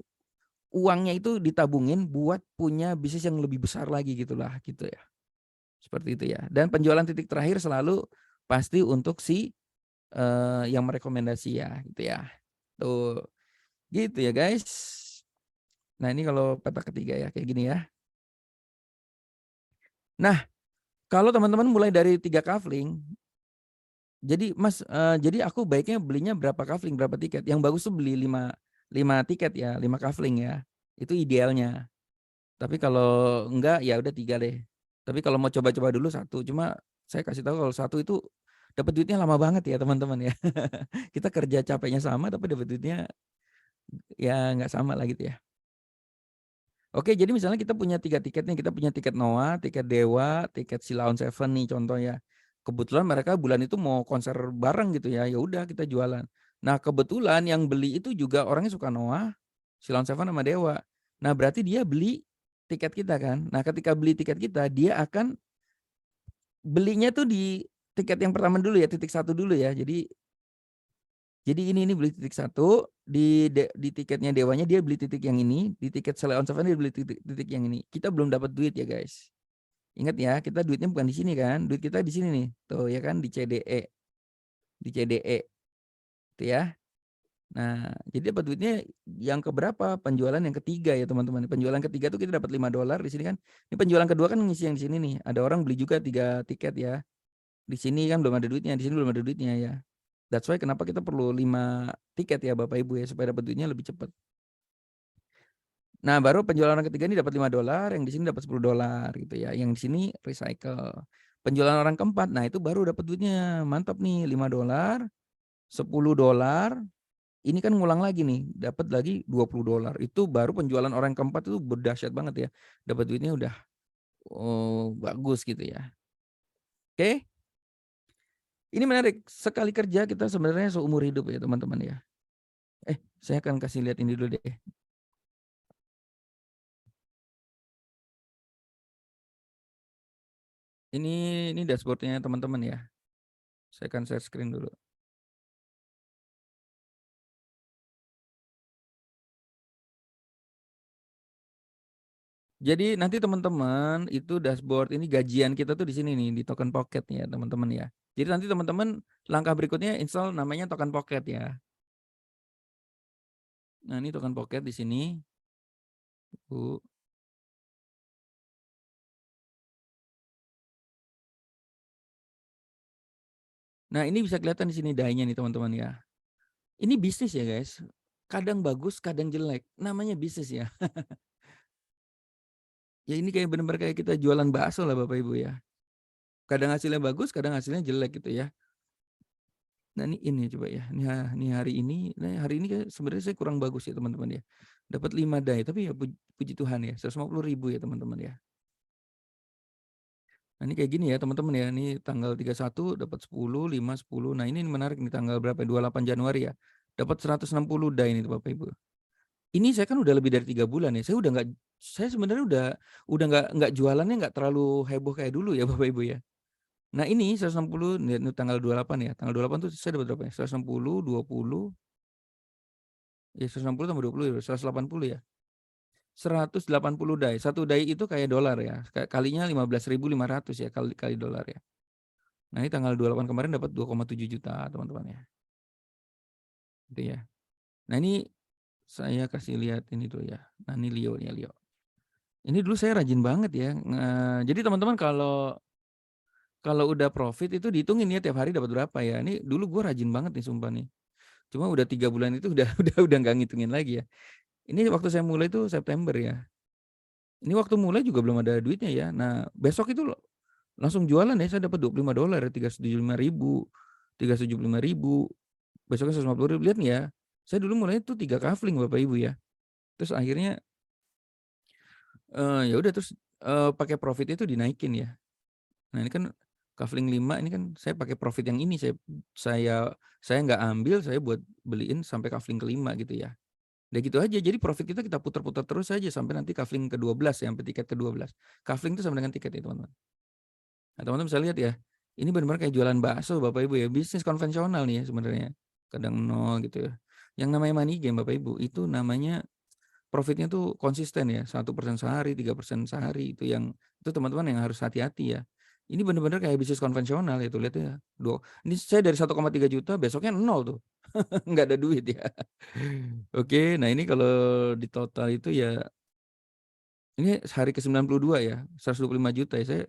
uangnya itu ditabungin buat punya bisnis yang lebih besar lagi gitulah gitu ya. Seperti itu ya. Dan penjualan titik terakhir selalu pasti untuk si yang merekomendasi ya gitu ya. Tuh. Gitu ya guys. Nah ini kalau peta ketiga ya kayak gini ya. Nah kalau teman-teman mulai dari 3 kafling, jadi Mas, jadi aku baiknya belinya berapa kafling, berapa tiket? Yang bagus tuh beli 5 tiket ya, 5 kafling ya. Itu idealnya. Tapi kalau enggak ya udah 3 deh. Tapi kalau mau coba-coba dulu satu, cuma saya kasih tahu kalau satu itu dapat duitnya lama banget ya teman-teman ya. Kita kerja capeknya sama tapi dapat duitnya ya nggak sama lah gitu ya. Oke, jadi misalnya kita punya 3 tiket nih, kita punya tiket Noah, tiket Dewa, tiket Sheila on 7 nih contoh ya. Kebetulan mereka bulan itu mau konser bareng gitu ya, ya udah kita jualan. Nah, kebetulan yang beli itu juga orangnya suka Noah, Sheila on 7 sama Dewa. Nah, berarti dia beli tiket kita kan. Nah, ketika beli tiket kita, dia akan belinya tuh di tiket yang pertama dulu ya, titik 1 dulu ya. Jadi ini beli titik 1, di tiketnya Dewanya dia beli titik yang ini, di tiket Sheila on 7 dia beli titik yang ini. Kita belum dapat duit ya, guys. Ingat ya, kita duitnya bukan di sini kan, duit kita di sini nih. Tuh ya kan di CDE. Di CDE. Itu ya. Nah, jadi dapat duitnya yang keberapa? Penjualan yang ketiga ya, teman-teman. Penjualan ketiga tuh kita dapat $5 di sini kan. Ini penjualan kedua kan ngisi yang di sini nih. Ada orang beli juga 3 tiket ya. Di sini kan belum ada duitnya, di sini belum ada duitnya ya. That's why kenapa kita perlu 5 tiket ya Bapak Ibu ya, supaya dapat duitnya lebih cepat. Nah, baru penjualan orang ketiga ini dapat $5, yang di sini dapat $10 gitu ya. Yang di sini recycle. Penjualan orang keempat, nah itu baru dapat duitnya. Mantap nih, $5, $10. Ini kan ngulang lagi nih, dapat lagi $20. Itu baru penjualan orang keempat itu berdahsyat banget ya. Dapat duitnya udah bagus gitu ya. Oke. Ini menarik, sekali kerja kita sebenarnya seumur hidup ya teman-teman ya. Saya akan kasih lihat ini dulu deh. Ini dashboard-nya teman-teman ya. Saya akan share screen dulu. Jadi nanti teman-teman itu dashboard ini gajian kita tuh di sini nih di Token Pocket ya teman-teman ya. Jadi nanti teman-teman langkah berikutnya install namanya Token Pocket ya. Nah ini Token Pocket di sini. Nah ini bisa kelihatan di sini DAI-nya nih teman-teman ya. Ini bisnis ya guys. Kadang bagus, kadang jelek. Namanya bisnis ya. Ya ini kayak benar-benar kayak kita jualan bakso lah Bapak Ibu ya. Kadang hasilnya bagus, kadang hasilnya jelek gitu ya. Nah ini coba ya, ini hari ini sebenarnya saya kurang bagus ya teman-teman ya. Dapat 5 DAI, tapi ya puji Tuhan ya, 150.000 ya teman-teman ya. Nah ini kayak gini ya teman-teman ya, ini tanggal 31 dapat 10, 5, 10. Nah ini menarik nih tanggal berapa? 28 Januari ya. Dapat 160 DAI ini Bapak Ibu. Ini saya kan udah lebih dari 3 bulan ya. Saya sebenarnya udah nggak jualannya nggak terlalu heboh kayak dulu ya Bapak Ibu ya. Nah ini 160 ini tanggal 28 ya. Tanggal 28 tuh saya dapat berapa ya? 160, 20, ya 160 tambah 20 ya 180 ya. 180 DAI. 1 DAI itu kayak dolar ya. Kalinya 15.500 ya kali dolar ya. Nah, ini tanggal 28 kemarin dapat 2,7 juta teman-teman ya. Gitu ya. Nah, ini saya kasih lihat ini dulu ya. Nah, ini Leo nih, Leo. Ini dulu saya rajin banget ya. Jadi teman-teman kalau udah profit itu dihitungin ya tiap hari dapat berapa ya. Ini dulu gue rajin banget nih sumpah nih. Cuma udah 3 bulan itu udah nggak ngitungin lagi ya. Ini waktu saya mulai itu September ya. Ini waktu mulai juga belum ada duitnya ya. Nah, besok itu langsung jualan ya, saya dapat $25, 375.000, 375.000, besoknya 150.000. Lihat nih ya, saya dulu mulai itu 3 kafling Bapak Ibu ya. Terus akhirnya ya udah terus pakai profit itu dinaikin ya. Nah, ini kan kafling 5 ini kan saya pakai profit yang ini saya nggak ambil, saya buat beliin sampai kafling ke-5 gitu ya. Udah gitu aja, jadi profit kita putar-putar terus aja sampai nanti kafling ke-12 ya, sampai tiket ke-12. Kafling itu sama dengan tiket ya, teman-teman. Nah, teman-teman bisa lihat ya. Ini benar-benar kayak jualan bakso Bapak Ibu ya, bisnis konvensional nih ya sebenarnya. Kadang nol gitu ya. Yang namanya money game Bapak Ibu, itu namanya profitnya tuh konsisten ya, 1% sehari, 3% sehari, itu teman-teman yang harus hati-hati ya. Ini benar-benar kayak bisnis konvensional ya tuh, lihat ya. Ini saya dari 1,3 juta besoknya nol tuh, nggak ada duit ya. Oke, nah ini kalau di total itu ya, ini hari ke-92 ya, 125 juta ya, saya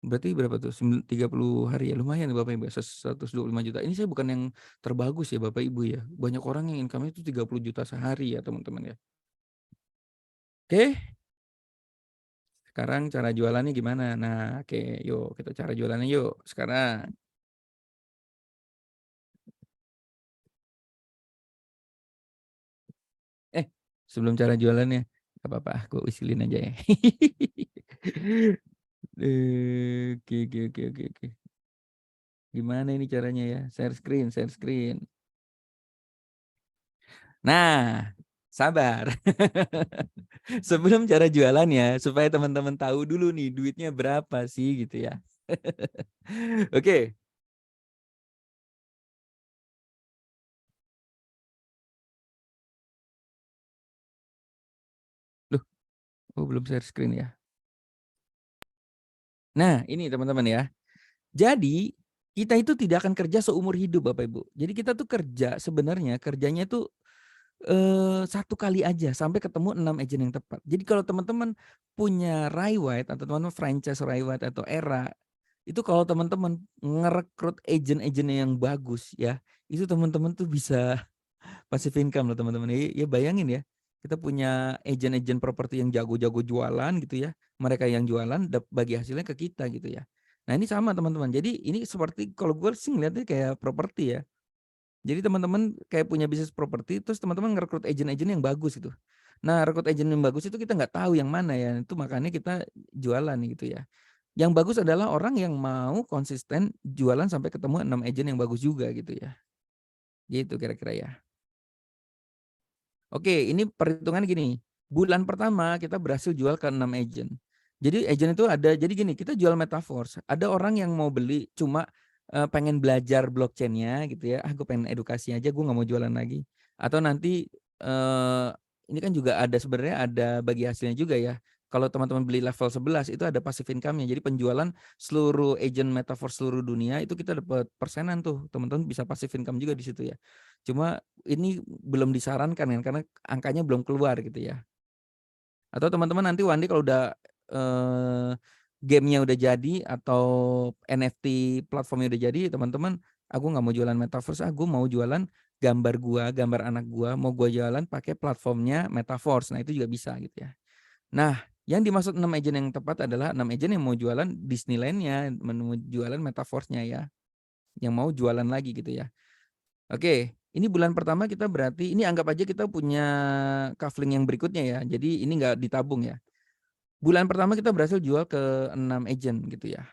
berarti berapa tuh, 30 hari ya, lumayan ya Bapak Ibu, 125 juta. Ini saya bukan yang terbagus ya Bapak Ibu ya, banyak orang yang income-nya itu 30 juta sehari ya teman-teman ya. Oke, sekarang cara jualannya gimana? Nah, oke, yuk kita cara jualannya yuk sekarang. Eh, sebelum cara jualannya, nggak apa-apa, aku usilin aja ya. Oke, oke, oke, oke, oke. Gimana ini caranya ya? Share screen, share screen. Nah, sabar. Sebelum cara jualannya, supaya teman-teman tahu dulu nih duitnya berapa sih gitu ya. Oke. Loh, oh belum share screen ya. Nah, ini teman-teman ya. Jadi, kita itu tidak akan kerja seumur hidup Bapak Ibu. Jadi kita tuh kerja sebenarnya kerjanya tuh 1 kali aja sampai ketemu 6 agent yang tepat. Jadi kalau teman-teman punya Raiwide atau teman-teman franchise Raiwide atau Era, itu kalau teman-teman ngerekrut agent-agent yang bagus ya, itu teman-teman tuh bisa passive income loh teman-teman. Ya bayangin ya, kita punya agent-agent properti yang jago-jago jualan gitu ya. Mereka yang jualan bagi hasilnya ke kita gitu ya. Nah ini sama teman-teman. Jadi ini seperti kalau gue sih ngeliatnya kayak properti ya. Jadi teman-teman kayak punya bisnis properti, terus teman-teman ngerekrut agent-agent yang bagus gitu. Nah rekrut agent yang bagus itu kita nggak tahu yang mana ya. Itu makanya kita jualan gitu ya. Yang bagus adalah orang yang mau konsisten jualan sampai ketemu 6 agent yang bagus juga gitu ya. Gitu kira-kira ya. Oke, ini perhitungan gini, bulan pertama kita berhasil jual ke 6 agent. Jadi agent itu ada, jadi gini, kita jual Metaforce, ada orang yang mau beli cuma, pengen belajar blockchain-nya gitu ya, "Ah, gue pengen edukasi aja, gue nggak mau jualan lagi." Atau nanti, ini kan juga ada sebenarnya ada bagi hasilnya juga ya. Kalau teman-teman beli level 11 itu ada passive income-nya, jadi penjualan seluruh agent Metaverse seluruh dunia itu kita dapat persenan tuh, teman-teman bisa passive income juga di situ ya. Cuma ini belum disarankan kan karena angkanya belum keluar gitu ya. Atau teman-teman nanti one day kalau udah, eee, game-nya udah jadi atau NFT platformnya udah jadi, teman-teman, "Aku nggak mau jualan Metaverse, gue mau jualan gambar gua, gambar anak gua, mau gua jualan pakai platformnya Metaverse." Nah itu juga bisa gitu ya. Nah, yang dimaksud 6 agent yang tepat adalah 6 agent yang mau jualan Disneyland-nya, mau jualan Metaverse-nya ya, yang mau jualan lagi gitu ya. Oke, ini bulan pertama kita berarti ini anggap aja kita punya kafling yang berikutnya ya. Jadi ini nggak ditabung ya. Bulan pertama kita berhasil jual ke 6 agent gitu ya.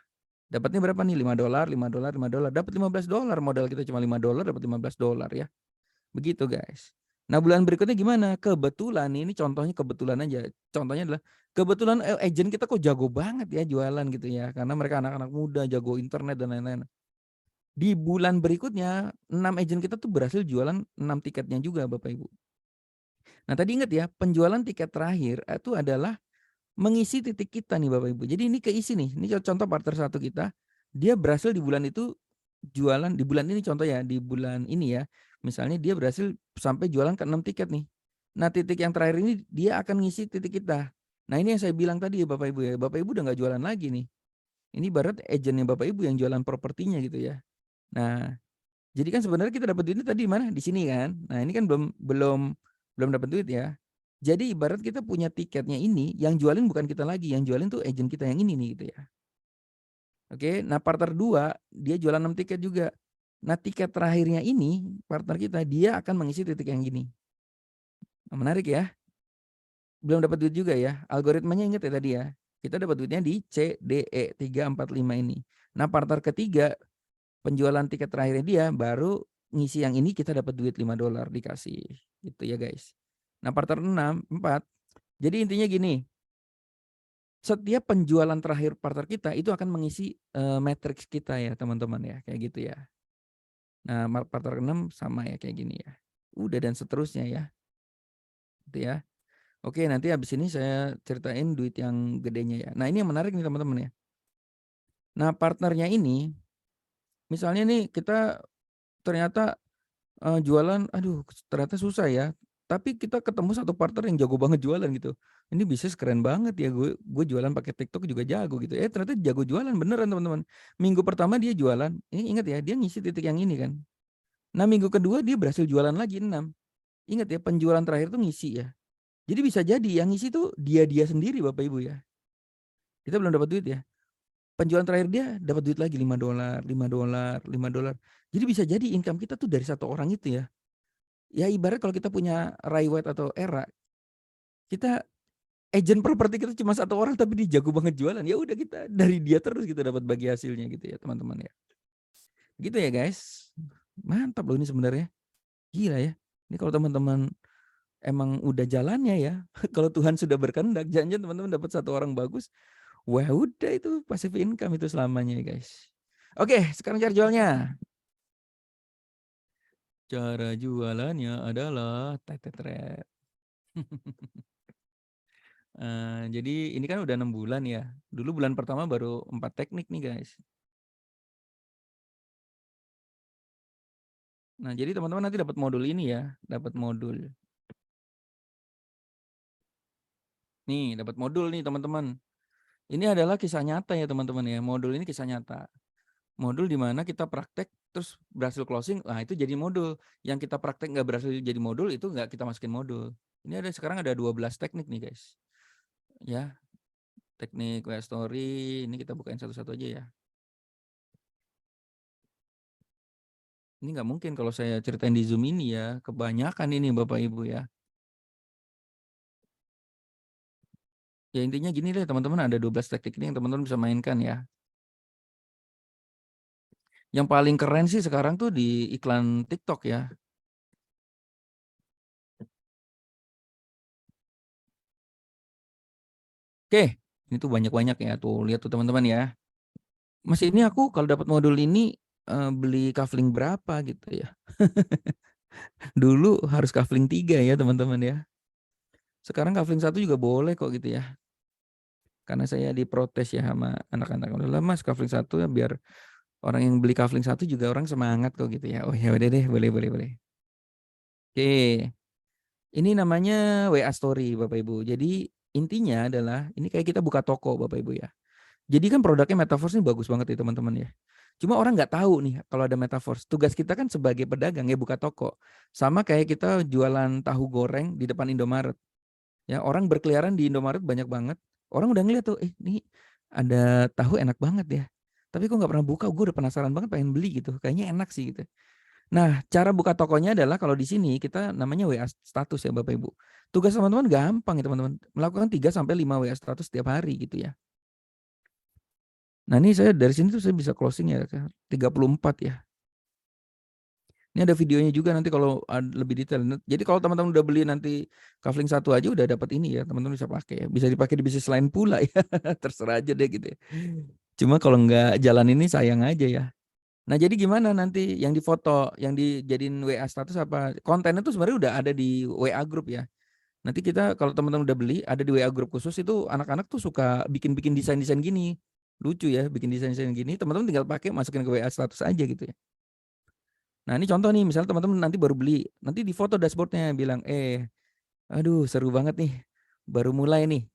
Dapatnya berapa nih? $5, $5, $5, dapat $15 modal kita cuma $5 dapat $15 ya. Begitu guys. Nah bulan berikutnya gimana? Kebetulan ini contohnya kebetulan aja. Contohnya adalah kebetulan agent kita kok jago banget ya jualan gitu ya. Karena mereka anak-anak muda, jago internet dan lain-lain. Di bulan berikutnya 6 agent kita tuh berhasil jualan 6 tiketnya juga Bapak Ibu. Nah tadi ingat ya, penjualan tiket terakhir itu adalah mengisi titik kita nih Bapak Ibu. Jadi ini keisi nih, ini contoh partner satu kita, dia berhasil di bulan itu jualan di bulan ini contoh ya, di bulan ini ya, misalnya dia berhasil sampai jualan ke 6 tiket nih. Nah titik yang terakhir ini dia akan ngisi titik kita. Nah ini yang saya bilang tadi ya Bapak Ibu ya, Bapak Ibu udah nggak jualan lagi nih. Ini ibarat agentnya Bapak Ibu yang jualan propertinya gitu ya. Nah jadi kan sebenarnya kita dapat duitnya tadi mana? Di sini kan. Nah, ini kan belum belum belum dapat duit ya. Jadi ibarat kita punya tiketnya ini, yang jualin bukan kita lagi, yang jualin tuh agent kita yang ini nih gitu ya. Oke, nah partner 2 dia jualan 6 tiket juga. Nah, tiket terakhirnya ini partner kita dia akan mengisi titik yang gini. Nah, menarik ya. Belum dapat duit juga ya. Algoritmanya ingat ya tadi ya. Kita dapat duitnya di C, D, E 3, 4, 5 ini. Nah, partner ketiga penjualan tiket terakhirnya dia, baru ngisi yang ini kita dapat duit $5 dikasih, gitu ya guys. Nah partner 4, jadi intinya gini, setiap penjualan terakhir partner kita itu akan mengisi matriks kita ya teman-teman ya, kayak gitu ya. Nah, partner ke-6 sama ya kayak gini ya. Udah dan seterusnya ya. Gitu ya. Oke, nanti habis ini saya ceritain duit yang gedenya ya. Nah, ini yang menarik nih teman-teman ya. Nah, partnernya ini misalnya nih kita ternyata jualan, aduh ternyata susah ya. Tapi kita ketemu satu partner yang jago banget jualan gitu. Ini bisnis keren banget ya, gue jualan pakai TikTok juga jago gitu. Ternyata jago jualan beneran teman-teman. Minggu pertama dia jualan, ini ingat ya, dia ngisi titik yang ini kan. Nah, minggu kedua dia berhasil jualan lagi 6. Ingat ya, penjualan terakhir tuh ngisi ya. Jadi bisa jadi yang ngisi tuh dia sendiri Bapak Ibu ya. Kita belum dapat duit ya. Penjualan terakhir dia dapat duit lagi $5, $5. Jadi bisa jadi income kita tuh dari satu orang itu ya. Ya ibarat kalau kita punya Ray White atau Era, kita agent properti kita cuma satu orang tapi dia jago banget jualan. Ya udah kita dari dia terus kita dapat bagi hasilnya gitu ya teman-teman ya. Gitu ya guys. Mantap loh ini sebenarnya. Gila ya. Ini kalau teman-teman emang udah jalannya ya. Kalau Tuhan sudah berkehendak, jangan-jangan teman-teman dapat satu orang bagus. Wah udah itu passive income itu selamanya ya guys. Oke, sekarang cara jualnya. Cara jualannya adalah tetetret. Jadi ini kan udah 6 bulan ya. Dulu bulan pertama baru 4 teknik nih guys. Nah jadi teman-teman nanti dapat modul ini ya. Dapat modul. Nih dapat modul nih teman-teman. Ini adalah kisah nyata ya teman-teman ya. Modul ini kisah nyata. Modul di mana kita praktek terus berhasil closing. Nah itu jadi modul. Yang kita praktek nggak berhasil jadi modul itu nggak kita masukin modul. Ini sekarang ada 12 teknik nih guys. Ya. Teknik WA Story. Ini kita bukain satu-satu aja ya. Ini nggak mungkin kalau saya ceritain di Zoom ini ya, kebanyakan ini Bapak Ibu ya. Ya intinya gini deh teman-teman, ada 12 teknik ini yang teman-teman bisa mainkan ya. Yang paling keren sih sekarang tuh di iklan TikTok ya. Oke, ini tuh banyak-banyak ya, tuh lihat tuh teman-teman ya. Mas ini aku kalau dapat modul ini beli kafling berapa gitu ya. Dulu harus kafling 3 ya teman-teman ya. Sekarang kafling 1 juga boleh kok gitu ya. Karena saya diprotes ya sama anak-anak. Udahlah Mas kafling 1 ya biar orang yang beli kafling 1 juga orang semangat kok gitu ya. Oh ya udah deh, boleh. Oke. Ini namanya WA Story Bapak Ibu. Jadi intinya adalah ini kayak kita buka toko Bapak Ibu ya. Jadi kan produknya Metaverse ini bagus banget ya teman-teman ya. Cuma orang nggak tahu nih kalau ada Metaverse. Tugas kita kan sebagai pedagang ya buka toko. Sama kayak kita jualan tahu goreng di depan Indomaret. Ya, orang berkeliaran di Indomaret banyak banget. Orang udah ngeliat tuh, ini ada tahu enak banget ya. Tapi kok nggak pernah buka, gue udah penasaran banget pengen beli gitu. Kayaknya enak sih gitu. Nah, cara buka tokonya adalah kalau di sini kita namanya WA status ya Bapak Ibu. Tugas teman-teman gampang ya teman-teman. Melakukan 3 sampai 5 WA status setiap hari gitu ya. Nah, ini saya dari sini tuh saya bisa closing ya 34 ya. Ini ada videonya juga nanti kalau lebih detail. Jadi kalau teman-teman udah beli nanti kafling 1 aja udah dapat ini ya, teman-teman bisa pakai ya. Bisa dipakai di bisnis lain pula ya. Terserah aja deh gitu ya. Cuma kalau nggak jalan ini sayang aja ya. Nah, jadi gimana nanti yang difoto, yang dijadiin WA status apa? Kontennya tuh sebenarnya udah ada di WA group ya. Nanti kita kalau teman-teman udah beli, ada di WA group khusus itu anak-anak tuh suka bikin-bikin desain-desain gini. Lucu ya, bikin desain-desain gini. Teman-teman tinggal pakai masukin ke WA status aja gitu ya. Nah, ini contoh nih, misalnya teman-teman nanti baru beli, nanti di foto dashboardnya bilang, aduh seru banget nih, baru mulai nih,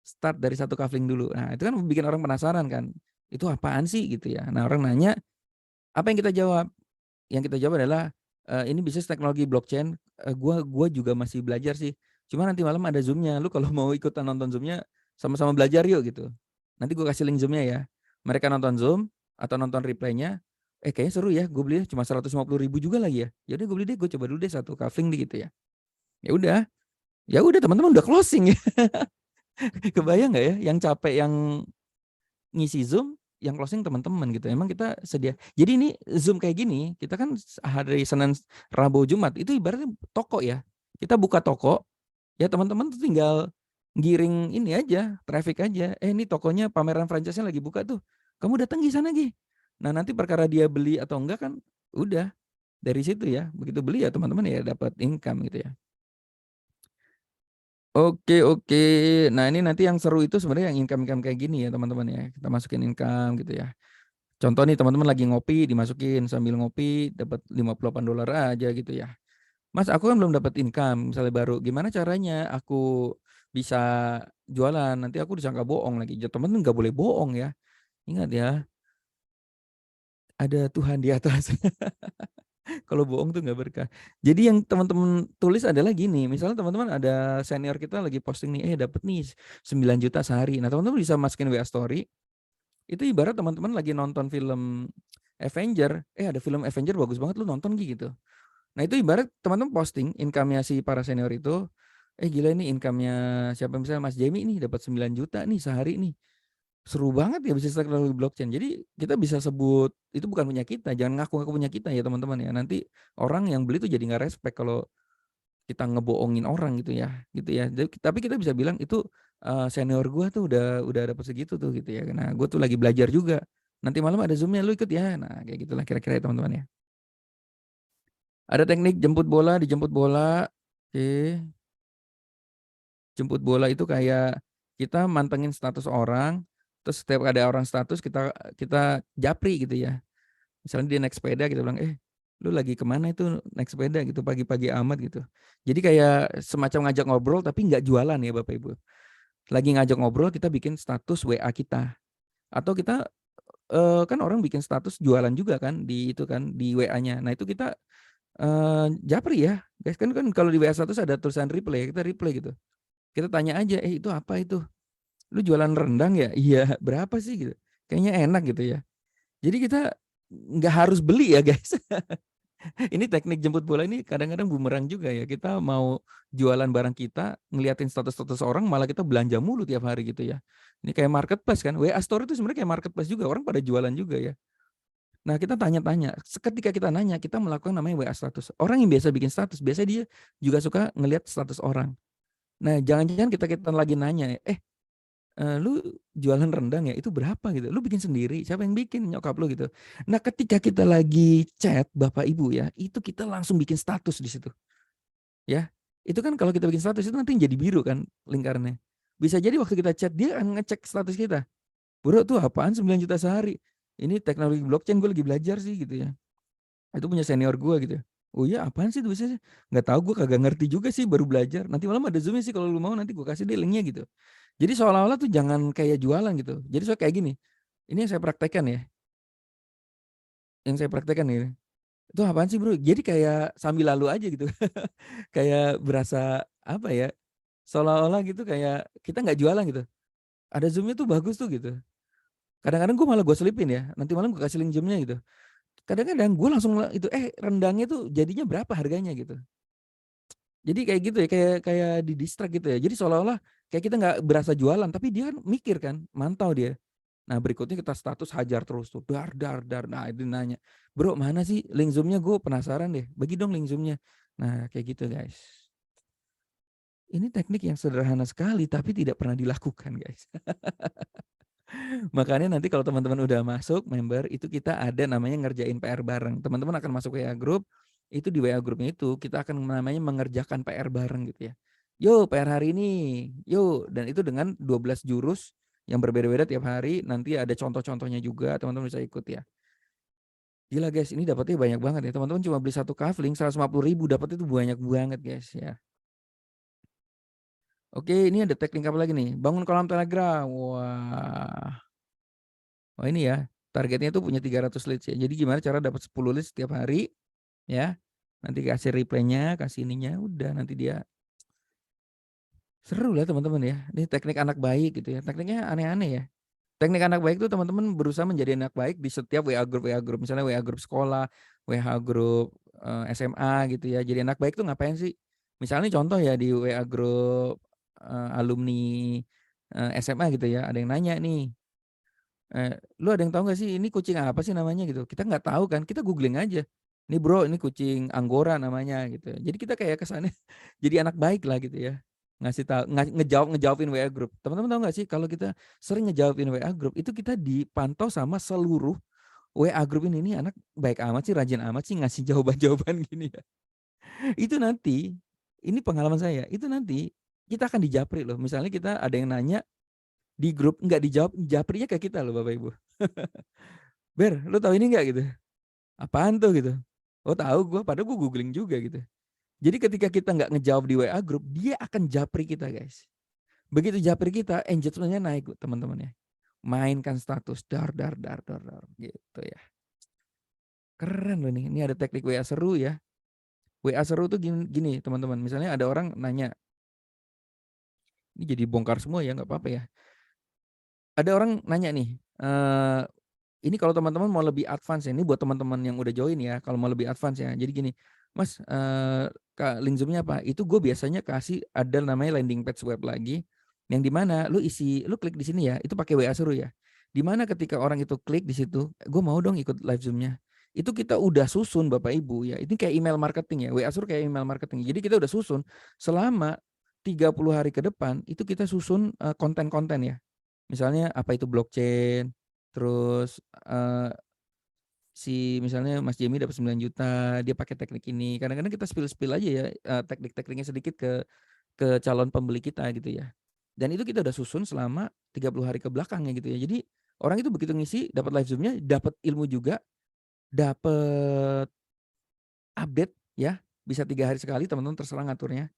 start dari 1 kafling dulu. Nah, itu kan bikin orang penasaran kan, itu apaan sih gitu ya. Nah, orang nanya, apa yang kita jawab? Yang kita jawab adalah, ini bisnis teknologi blockchain, gua juga masih belajar sih, cuma nanti malam ada Zoom-nya, lu kalau mau ikutan nonton Zoom-nya, sama-sama belajar yuk gitu. Nanti gue kasih link Zoom-nya ya. Mereka nonton Zoom atau nonton replay-nya, kayaknya seru ya, gue beli cuma 150.000 juga lagi ya. Ya udah gue beli deh, gue coba dulu deh 1 kafling deh gitu ya. Ya udah teman-teman udah closing ya. Kebayang nggak ya, yang capek yang ngisi Zoom, yang closing teman-teman gitu. Emang kita sedia. Jadi ini Zoom kayak gini, kita kan hari Senin, Rabu, Jumat itu ibaratnya toko ya. Kita buka toko, ya teman-teman tuh tinggal giring ini aja, traffic aja. Ini tokonya pameran franchise-nya lagi buka tuh. Kamu datang di sana Gi. Nah, nanti perkara dia beli atau enggak kan udah dari situ ya. Begitu beli ya teman-teman ya dapat income gitu ya. Oke, oke. Nah, ini nanti yang seru itu sebenarnya yang income-income kayak gini ya, teman-teman ya. Kita masukin income gitu ya. Contoh nih teman-teman lagi ngopi, dimasukin sambil ngopi dapat $58 aja gitu ya. Mas, aku kan belum dapat income, misalnya baru. Gimana caranya aku bisa jualan? Nanti aku disangka bohong lagi. Ya, teman-teman nggak boleh bohong ya. Ingat ya, ada Tuhan di atas. Kalau bohong tuh nggak berkah. Jadi yang teman-teman tulis adalah gini, misalnya teman-teman ada senior kita lagi posting nih, dapat nih 9 juta sehari. Nah, teman-teman bisa masukin WA story. Itu ibarat teman-teman lagi nonton film Avenger, ada film Avenger bagus banget lu nonton gitu. Nah, itu ibarat teman-teman posting income-nya si para senior itu, gila ini income-nya siapa misalnya Mas Jamie nih dapat 9 juta nih sehari nih. Seru banget ya bisnis teknologi blockchain. Jadi kita bisa sebut itu bukan punya kita, jangan ngaku-ngaku punya kita ya teman-teman ya. Nanti orang yang beli tuh jadi nggak respect kalau kita ngebohongin orang gitu ya, gitu ya. Tapi kita bisa bilang itu senior gua tuh udah dapat segitu tuh gitu ya. Nah, gua tuh lagi belajar juga. Nanti malam ada Zoom-nya lu ikut ya. Nah, kayak gitulah kira-kira ya teman-teman ya. Ada teknik jemput bola, dijemput bola. Oke. Jemput bola itu kayak kita mantengin status orang, terus setiap ada orang status kita japri gitu ya. Misalnya dia naik sepeda kita bilang, lu lagi kemana itu naik sepeda gitu pagi-pagi amat gitu. Jadi kayak semacam ngajak ngobrol tapi nggak jualan ya Bapak Ibu. Lagi ngajak ngobrol kita bikin status WA kita. Atau kita kan orang bikin status jualan juga kan di itu kan di WA-nya. Nah, itu kita japri ya. Guys kan kalau di WA status ada tulisan replay, kita replay gitu. Kita tanya aja, itu apa itu? Lu jualan rendang ya? Iya, berapa sih gitu. Kayaknya enak gitu ya. Jadi kita nggak harus beli ya guys. Ini teknik jemput bola ini kadang-kadang bumerang juga ya. Kita mau jualan barang kita, ngeliatin status-status orang, malah kita belanja mulu tiap hari gitu ya. Ini kayak marketplace kan. WA Store itu sebenarnya kayak marketplace juga. Orang pada jualan juga ya. Nah, kita tanya-tanya. Ketika kita nanya, kita melakukan namanya WA status. Orang yang biasa bikin status, biasanya dia juga suka ngelihat status orang. Nah, jangan-jangan kita lagi nanya, lu jualan rendang ya, itu berapa gitu? Lu bikin sendiri, siapa yang bikin? Nyokap lu gitu. Nah, ketika kita lagi chat Bapak Ibu ya, itu kita langsung bikin status di situ. Ya. Itu kan kalau kita bikin status itu nanti jadi biru kan lingkarannya. Bisa jadi waktu kita chat dia akan ngecek status kita. Bro, tuh apaan 9 juta sehari? Ini teknologi blockchain gue lagi belajar sih gitu ya. Itu punya senior gue gitu. Oh iya, apaan sih itu biasanya? Nggak tahu, gue kagak ngerti juga sih, baru belajar. Nanti malam ada Zoom-nya sih, kalau lu mau nanti gue kasih deh linknya gitu. Jadi seolah-olah tuh jangan kayak jualan gitu. Jadi saya kayak gini. Ini yang saya praktekkan ya. Yang saya praktekkan nih. Itu apaan sih bro? Jadi kayak sambil lalu aja gitu. Kayak berasa apa ya? Seolah-olah gitu kayak kita nggak jualan gitu. Ada Zoom-nya tuh bagus tuh gitu. Kadang-kadang gue malah gue selipin ya. Nanti malam gue kasih link Zoom-nya gitu. Kadang-kadang gue langsung itu rendangnya tuh jadinya berapa harganya gitu. Jadi kayak gitu ya, kayak di distract gitu ya. Jadi seolah-olah kayak kita nggak berasa jualan, tapi dia kan mikir kan, mantau dia. Nah, berikutnya kita status hajar terus tuh, dar dar dar. Nah, itu nanya, "Bro, mana sih link Zoom-nya? Gue penasaran deh. Bagi dong link Zoom-nya." Nah, kayak gitu, guys. Ini teknik yang sederhana sekali tapi tidak pernah dilakukan, guys. Makanya nanti kalau teman-teman udah masuk member, itu kita ada namanya ngerjain PR bareng. Teman-teman akan masuk WA group, itu di WA grupnya itu kita akan namanya mengerjakan PR bareng gitu ya. Yuk PR hari ini, yuk. Dan itu dengan 12 jurus yang berbeda-beda tiap hari. Nanti ada contoh-contohnya juga, teman-teman bisa ikut ya. Gila guys, ini dapatnya banyak banget ya. Teman-teman cuma beli satu kafling 150.000 dapat itu banyak banget guys ya. Oke, ini ada teknik apa lagi nih? Bangun kolam Telegram. Wah. Oh ini ya, targetnya tuh punya 300 leads ya. Jadi gimana cara dapat 10 leads setiap hari ya. Nanti kasih reply-nya, kasih ininya, udah nanti dia seru lah teman-teman ya. Ini teknik anak baik gitu ya. Tekniknya aneh-aneh ya. Teknik anak baik tuh teman-teman berusaha menjadi anak baik di setiap WA group. Misalnya WA group sekolah, WA group SMA gitu ya. Jadi anak baik tuh ngapain sih? Misalnya contoh ya di WA group alumni SMA gitu ya. Ada yang nanya nih, lu ada yang tahu nggak sih ini kucing apa sih namanya gitu? Kita nggak tahu kan, kita googling aja. Nih bro, ini kucing Anggora namanya gitu. Jadi kita kayak kesannya jadi anak baik lah gitu ya. ngasih tahu ngejawabin WA grup. Teman-teman tahu nggak sih kalau kita sering ngejawabin WA grup itu kita dipantau sama seluruh WA grup ini anak baik amat sih, rajin amat sih ngasih jawaban-jawaban gini ya. Itu nanti, ini pengalaman saya, itu nanti kita akan dijapri loh. Misalnya kita ada yang nanya di grup nggak dijawab, japrinya ke kita loh Bapak Ibu. "Ber, lu tahu ini nggak?" gitu. "Apaan tuh?" gitu. "Oh tahu gua," padahal gua googling juga gitu. Jadi ketika kita nggak ngejawab di WA grup, dia akan japri kita guys. Begitu japri kita, engagement-nya naik teman-teman ya. Mainkan status, dar dar dar dar dar gitu ya. Keren loh nih, ini ada teknik WA seru ya. WA seru tuh gini teman-teman, misalnya ada orang nanya, ini jadi bongkar semua ya, nggak apa-apa ya. Ada orang nanya nih, ini kalau teman-teman mau lebih advance ya, ini buat teman-teman yang udah join ya, kalau mau lebih advance ya. Jadi gini, "Mas, Kak, link Zoom-nya apa?" Itu gue biasanya kasih ada namanya landing page web lagi, yang di mana lu klik di sini ya, itu pakai WA seru ya. Di mana ketika orang itu klik di situ, "Gue mau dong ikut live Zoom-nya." Itu kita udah susun Bapak Ibu ya, ini kayak email marketing ya, WA seru kayak email marketing. Jadi kita udah susun selama 30 hari ke depan, itu kita susun, konten-konten ya. Misalnya apa itu blockchain, terus, misalnya Mas Jemi dapat 9 juta dia pakai teknik ini. Kadang-kadang kita spill-spill aja ya, teknik-tekniknya sedikit ke calon pembeli kita gitu ya. Dan itu kita udah susun selama 30 hari ke belakangnya gitu ya. Jadi orang itu begitu ngisi dapat live Zoom-nya, dapat ilmu juga, dapat update ya, bisa 3 hari sekali teman-teman terserah ngaturnya.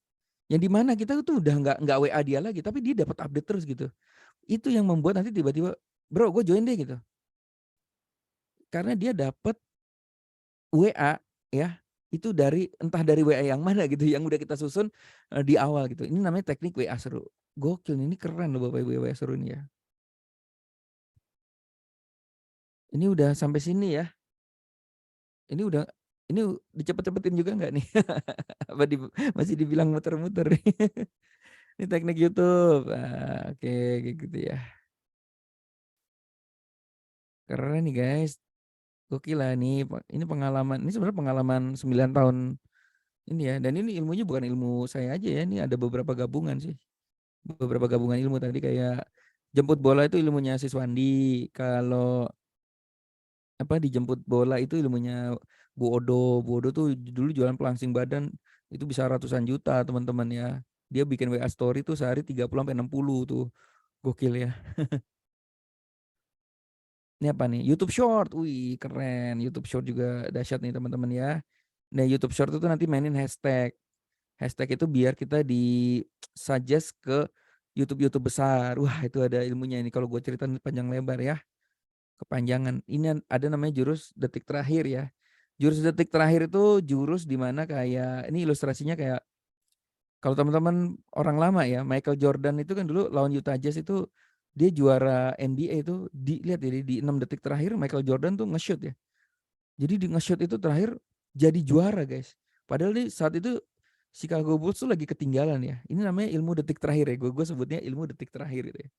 Yang di mana kita tuh udah nggak WA dia lagi, tapi dia dapat update terus gitu. Itu yang membuat nanti tiba-tiba, "Bro, gue join deh," gitu. Karena dia dapat WA ya, itu entah dari WA yang mana gitu, yang udah kita susun, di awal gitu. Ini namanya teknik WA seru. Gokil, ini keren loh Bapak Ibu WA seru ini ya. Ini udah sampai sini ya. Ini udah ini dicepet-cepetin juga nggak nih? Apa masih dibilang muter-muter nih? Ini teknik YouTube. Oke, kayak gitu ya. Keren nih guys. Gokil lah nih, ini pengalaman, ini sebenarnya pengalaman 9 tahun ini ya, dan ini ilmunya bukan ilmu saya aja ya, ini ada beberapa gabungan sih. Beberapa gabungan ilmu tadi kayak jemput bola itu ilmunya Siswandi, kalau dijemput bola itu ilmunya Bu Odo. Bu Odo tuh dulu jualan pelangsing badan itu bisa ratusan juta teman-teman ya. Dia bikin WA story tuh sehari 30 sampai 60 tuh. Gokil ya. Ini apa nih? YouTube Short. Wih, keren. YouTube Short juga dahsyat nih teman-teman ya. Nah, YouTube Short itu nanti mainin hashtag. Hashtag itu biar kita suggest ke YouTube-YouTube besar. Wah, itu ada ilmunya ini kalau gue cerita panjang lebar ya. Kepanjangan. Ini ada namanya jurus detik terakhir ya. Jurus detik terakhir itu jurus di mana kayak ini ilustrasinya kayak kalau teman-teman orang lama ya, Michael Jordan itu kan dulu lawan Utah Jazz itu dia juara NBA itu lihat ya di 6 detik terakhir Michael Jordan tuh nge-shoot ya. Jadi di nge-shoot itu terakhir jadi juara, guys. Padahal saat itu Chicago Bulls tuh lagi ketinggalan ya. Ini namanya ilmu detik terakhir ya. Gue sebutnya ilmu detik terakhir gitu ya.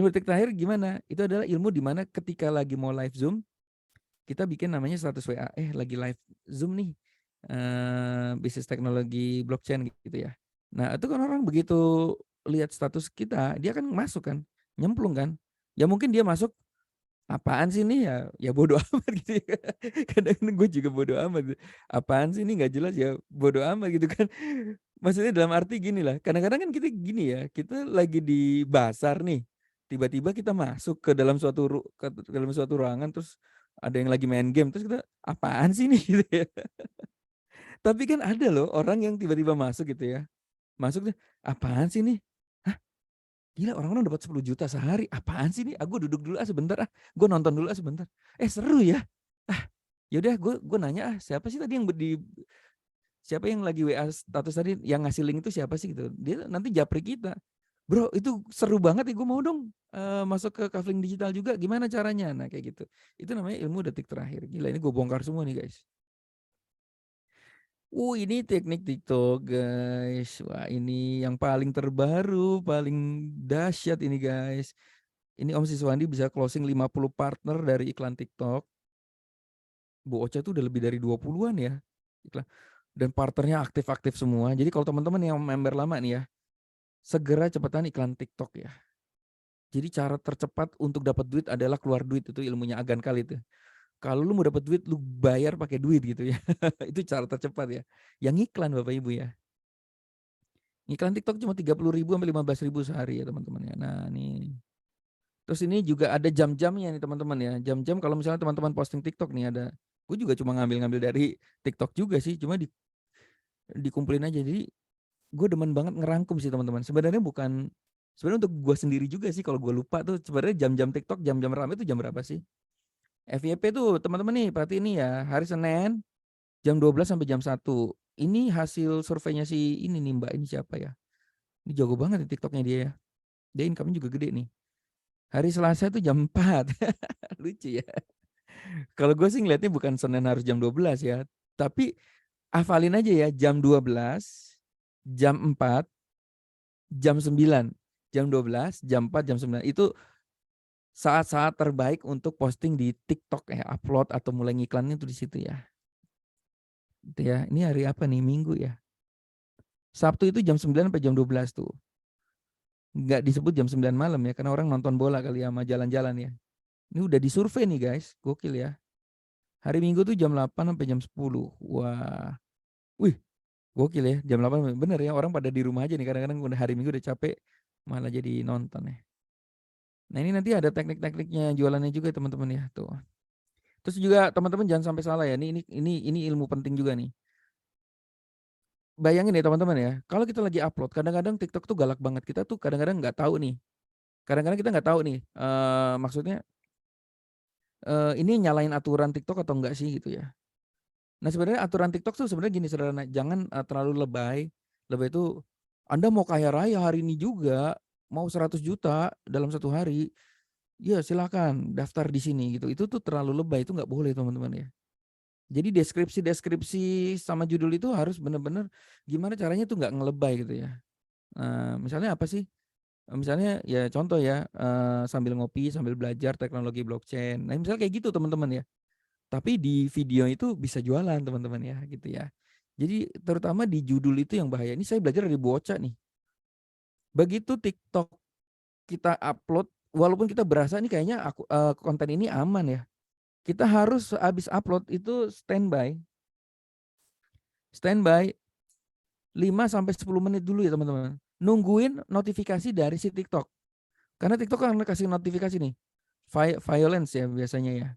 Ilmu detik terakhir gimana? Itu adalah ilmu di mana ketika lagi mau live Zoom, kita bikin namanya status WA. Lagi live Zoom nih. Bisnis teknologi blockchain gitu ya. Nah, itu kan orang begitu lihat status kita, dia kan masuk kan, nyemplung kan. Ya mungkin dia masuk, apaan sih ini ya, ya bodo amat gitu ya. Kadang gue juga bodo amat. Apaan sih ini nggak jelas ya, bodo amat gitu kan. Maksudnya dalam arti gini lah, kadang-kadang kan kita gini ya, kita lagi di pasar nih, tiba-tiba kita masuk ke dalam ke dalam suatu ruangan terus ada yang lagi main game terus kita, apaan sih ini gitu ya. Tapi kan ada loh orang yang tiba-tiba masuk gitu ya. Masuk deh, apaan sih ini? Hah, gila orang-orang dapat 10 juta sehari, apaan sih ini? Gue duduk dulu sebentar gue nonton dulu sebentar. Seru ya. Ah, yaudah gue nanya siapa sih tadi siapa yang lagi WA status tadi yang ngasih link itu siapa sih gitu. Dia nanti japri kita. Bro itu seru banget ya, gue mau dong masuk ke Kafling Digital juga, gimana caranya? Nah kayak gitu. Itu namanya ilmu detik terakhir. Gila ini gue bongkar semua nih guys. Ini teknik TikTok guys. Wah ini yang paling terbaru, paling dahsyat ini guys. Ini Om Siswandi bisa closing 50 partner dari iklan TikTok. Bu Ocha tuh udah lebih dari 20-an ya iklan. Dan partnernya aktif-aktif semua. Jadi kalau teman-teman yang member lama nih ya, segera cepetan iklan TikTok ya. Jadi cara tercepat untuk dapat duit adalah keluar duit, itu ilmunya Agan kali itu. Kalau lu mau dapat duit, lu bayar pakai duit gitu ya. Itu cara tercepat ya. Yang iklan Bapak Ibu ya. Iklan TikTok cuma 30.000 sampai 15.000 sehari ya teman-teman ya. Nah nih. Terus ini juga ada jam-jamnya nih teman-teman ya. Jam-jam kalau misalnya teman-teman posting TikTok nih ada. Gue juga cuma ngambil-ngambil dari TikTok juga sih. Cuma dikumpulin aja. Jadi gue demen banget ngerangkum sih teman-teman. Sebenarnya untuk gue sendiri juga sih kalau gue lupa tuh sebenarnya jam-jam TikTok, jam-jam rame itu jam berapa sih? FYP tuh teman-teman nih perhatiin nih ya, hari Senin jam 12 sampai jam 1. Ini hasil surveinya si ini nih Mbak, ini siapa ya? Ini jago banget nih TikToknya dia ya. Dia income-nya juga gede nih. Hari Selasa tuh jam 4. Lucu ya. Kalau gue sih ngeliatnya bukan Senin harus jam 12 ya. Tapi hafalin aja ya, jam 12, jam 4, jam 9. Jam 12, jam 4, jam 9. Itu saat-saat terbaik untuk posting di TikTok ya, upload atau mulai ngiklannya tuh di situ ya. Gitu ya. Ini hari apa nih? Minggu ya. Sabtu itu jam 9 sampai jam 12 tuh. Nggak disebut jam 9 malam ya, karena orang nonton bola kali ya sama jalan-jalan ya. Ini udah disurvei nih guys, gokil ya. Hari Minggu tuh jam 8 sampai jam 10. Wah. Wih, gokil ya. Jam 8 bener ya, orang pada di rumah aja nih. Kadang-kadang udah hari Minggu udah capek malah jadi nonton ya. Nah, ini nanti ada teknik-tekniknya jualannya juga teman-teman ya, tuh. Terus juga teman-teman jangan sampai salah ya. Ini ilmu penting juga nih. Bayangin ya teman-teman ya, kalau kita lagi upload, kadang-kadang TikTok tuh galak banget. Kita tuh kadang-kadang nggak tahu nih. Kadang-kadang kita nggak tahu nih, maksudnya ini nyalain aturan TikTok atau enggak sih gitu ya. Nah sebenarnya aturan TikTok tuh sebenarnya gini sederhana, jangan terlalu lebay. Lebay itu Anda mau kaya raya hari ini juga, mau 100 juta dalam satu hari, ya silakan daftar di sini gitu. Itu tuh terlalu lebay, itu nggak boleh teman-teman ya. Jadi deskripsi sama judul itu harus benar-benar gimana caranya tuh nggak ngelebay gitu ya. Misalnya apa sih? Misalnya ya contoh ya, sambil ngopi, sambil belajar teknologi blockchain. Nah misalnya kayak gitu teman-teman ya. Tapi di video itu bisa jualan teman-teman ya gitu ya. Jadi terutama di judul itu yang bahaya. Ini saya belajar dari Bocah nih. Begitu TikTok kita upload, walaupun kita berasa ini kayaknya konten ini aman ya. Kita harus habis upload itu standby 5 sampai 10 menit dulu ya teman-teman. Nungguin notifikasi dari si TikTok. Karena TikTok akan kasih notifikasi nih. Violence ya biasanya ya.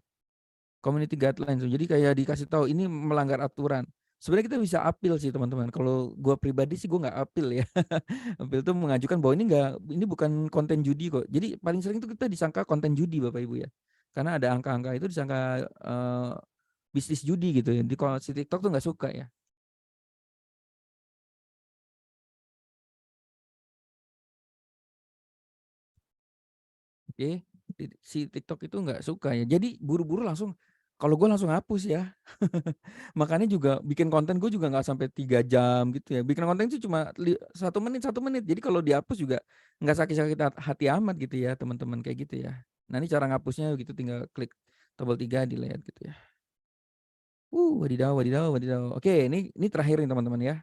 Community guidelines. Jadi kayak dikasih tahu ini melanggar aturan. Sebenarnya kita bisa appeal sih teman-teman. Kalau gue pribadi sih gue nggak appeal ya. Appeal itu mengajukan bahwa ini bukan konten judi kok. Jadi paling sering itu kita disangka konten judi Bapak Ibu ya. Karena ada angka-angka itu disangka bisnis judi gitu ya. Di si TikTok tuh nggak suka ya. Oke, si TikTok itu nggak suka ya. Jadi buru-buru langsung, kalau gue langsung hapus ya. Makanya juga bikin konten gue juga nggak sampai 3 jam gitu ya. Bikin konten itu cuma 1 menit. Jadi kalau dihapus juga nggak sakit-sakit hati amat gitu ya teman-teman kayak gitu ya. Nah ini cara ngapusnya gitu, tinggal klik tombol 3 dilihat gitu ya. Wadidaw. Oke, ini terakhir nih teman-teman ya.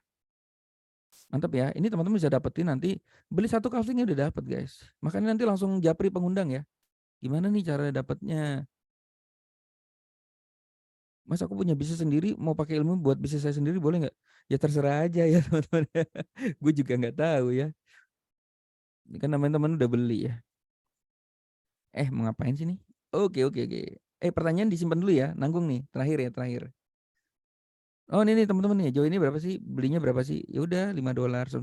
Mantap ya. Ini teman-teman bisa dapetin nanti, beli 1 kaflingnya udah dapet guys. Makanya nanti langsung japri pengundang ya. Gimana nih cara dapatnya? Mas aku punya bisnis sendiri, mau pakai ilmu buat bisnis saya sendiri boleh nggak? Ya terserah aja ya teman-teman. Gue juga nggak tahu ya. Ini kan teman-teman udah beli ya. Mau ngapain sih nih? Oke. Pertanyaan disimpan dulu ya, nanggung nih. Terakhir ya, terakhir. Oh ini nih teman-teman nih, Joe ini berapa sih? Belinya berapa sih? Ya udah $5, 150.000.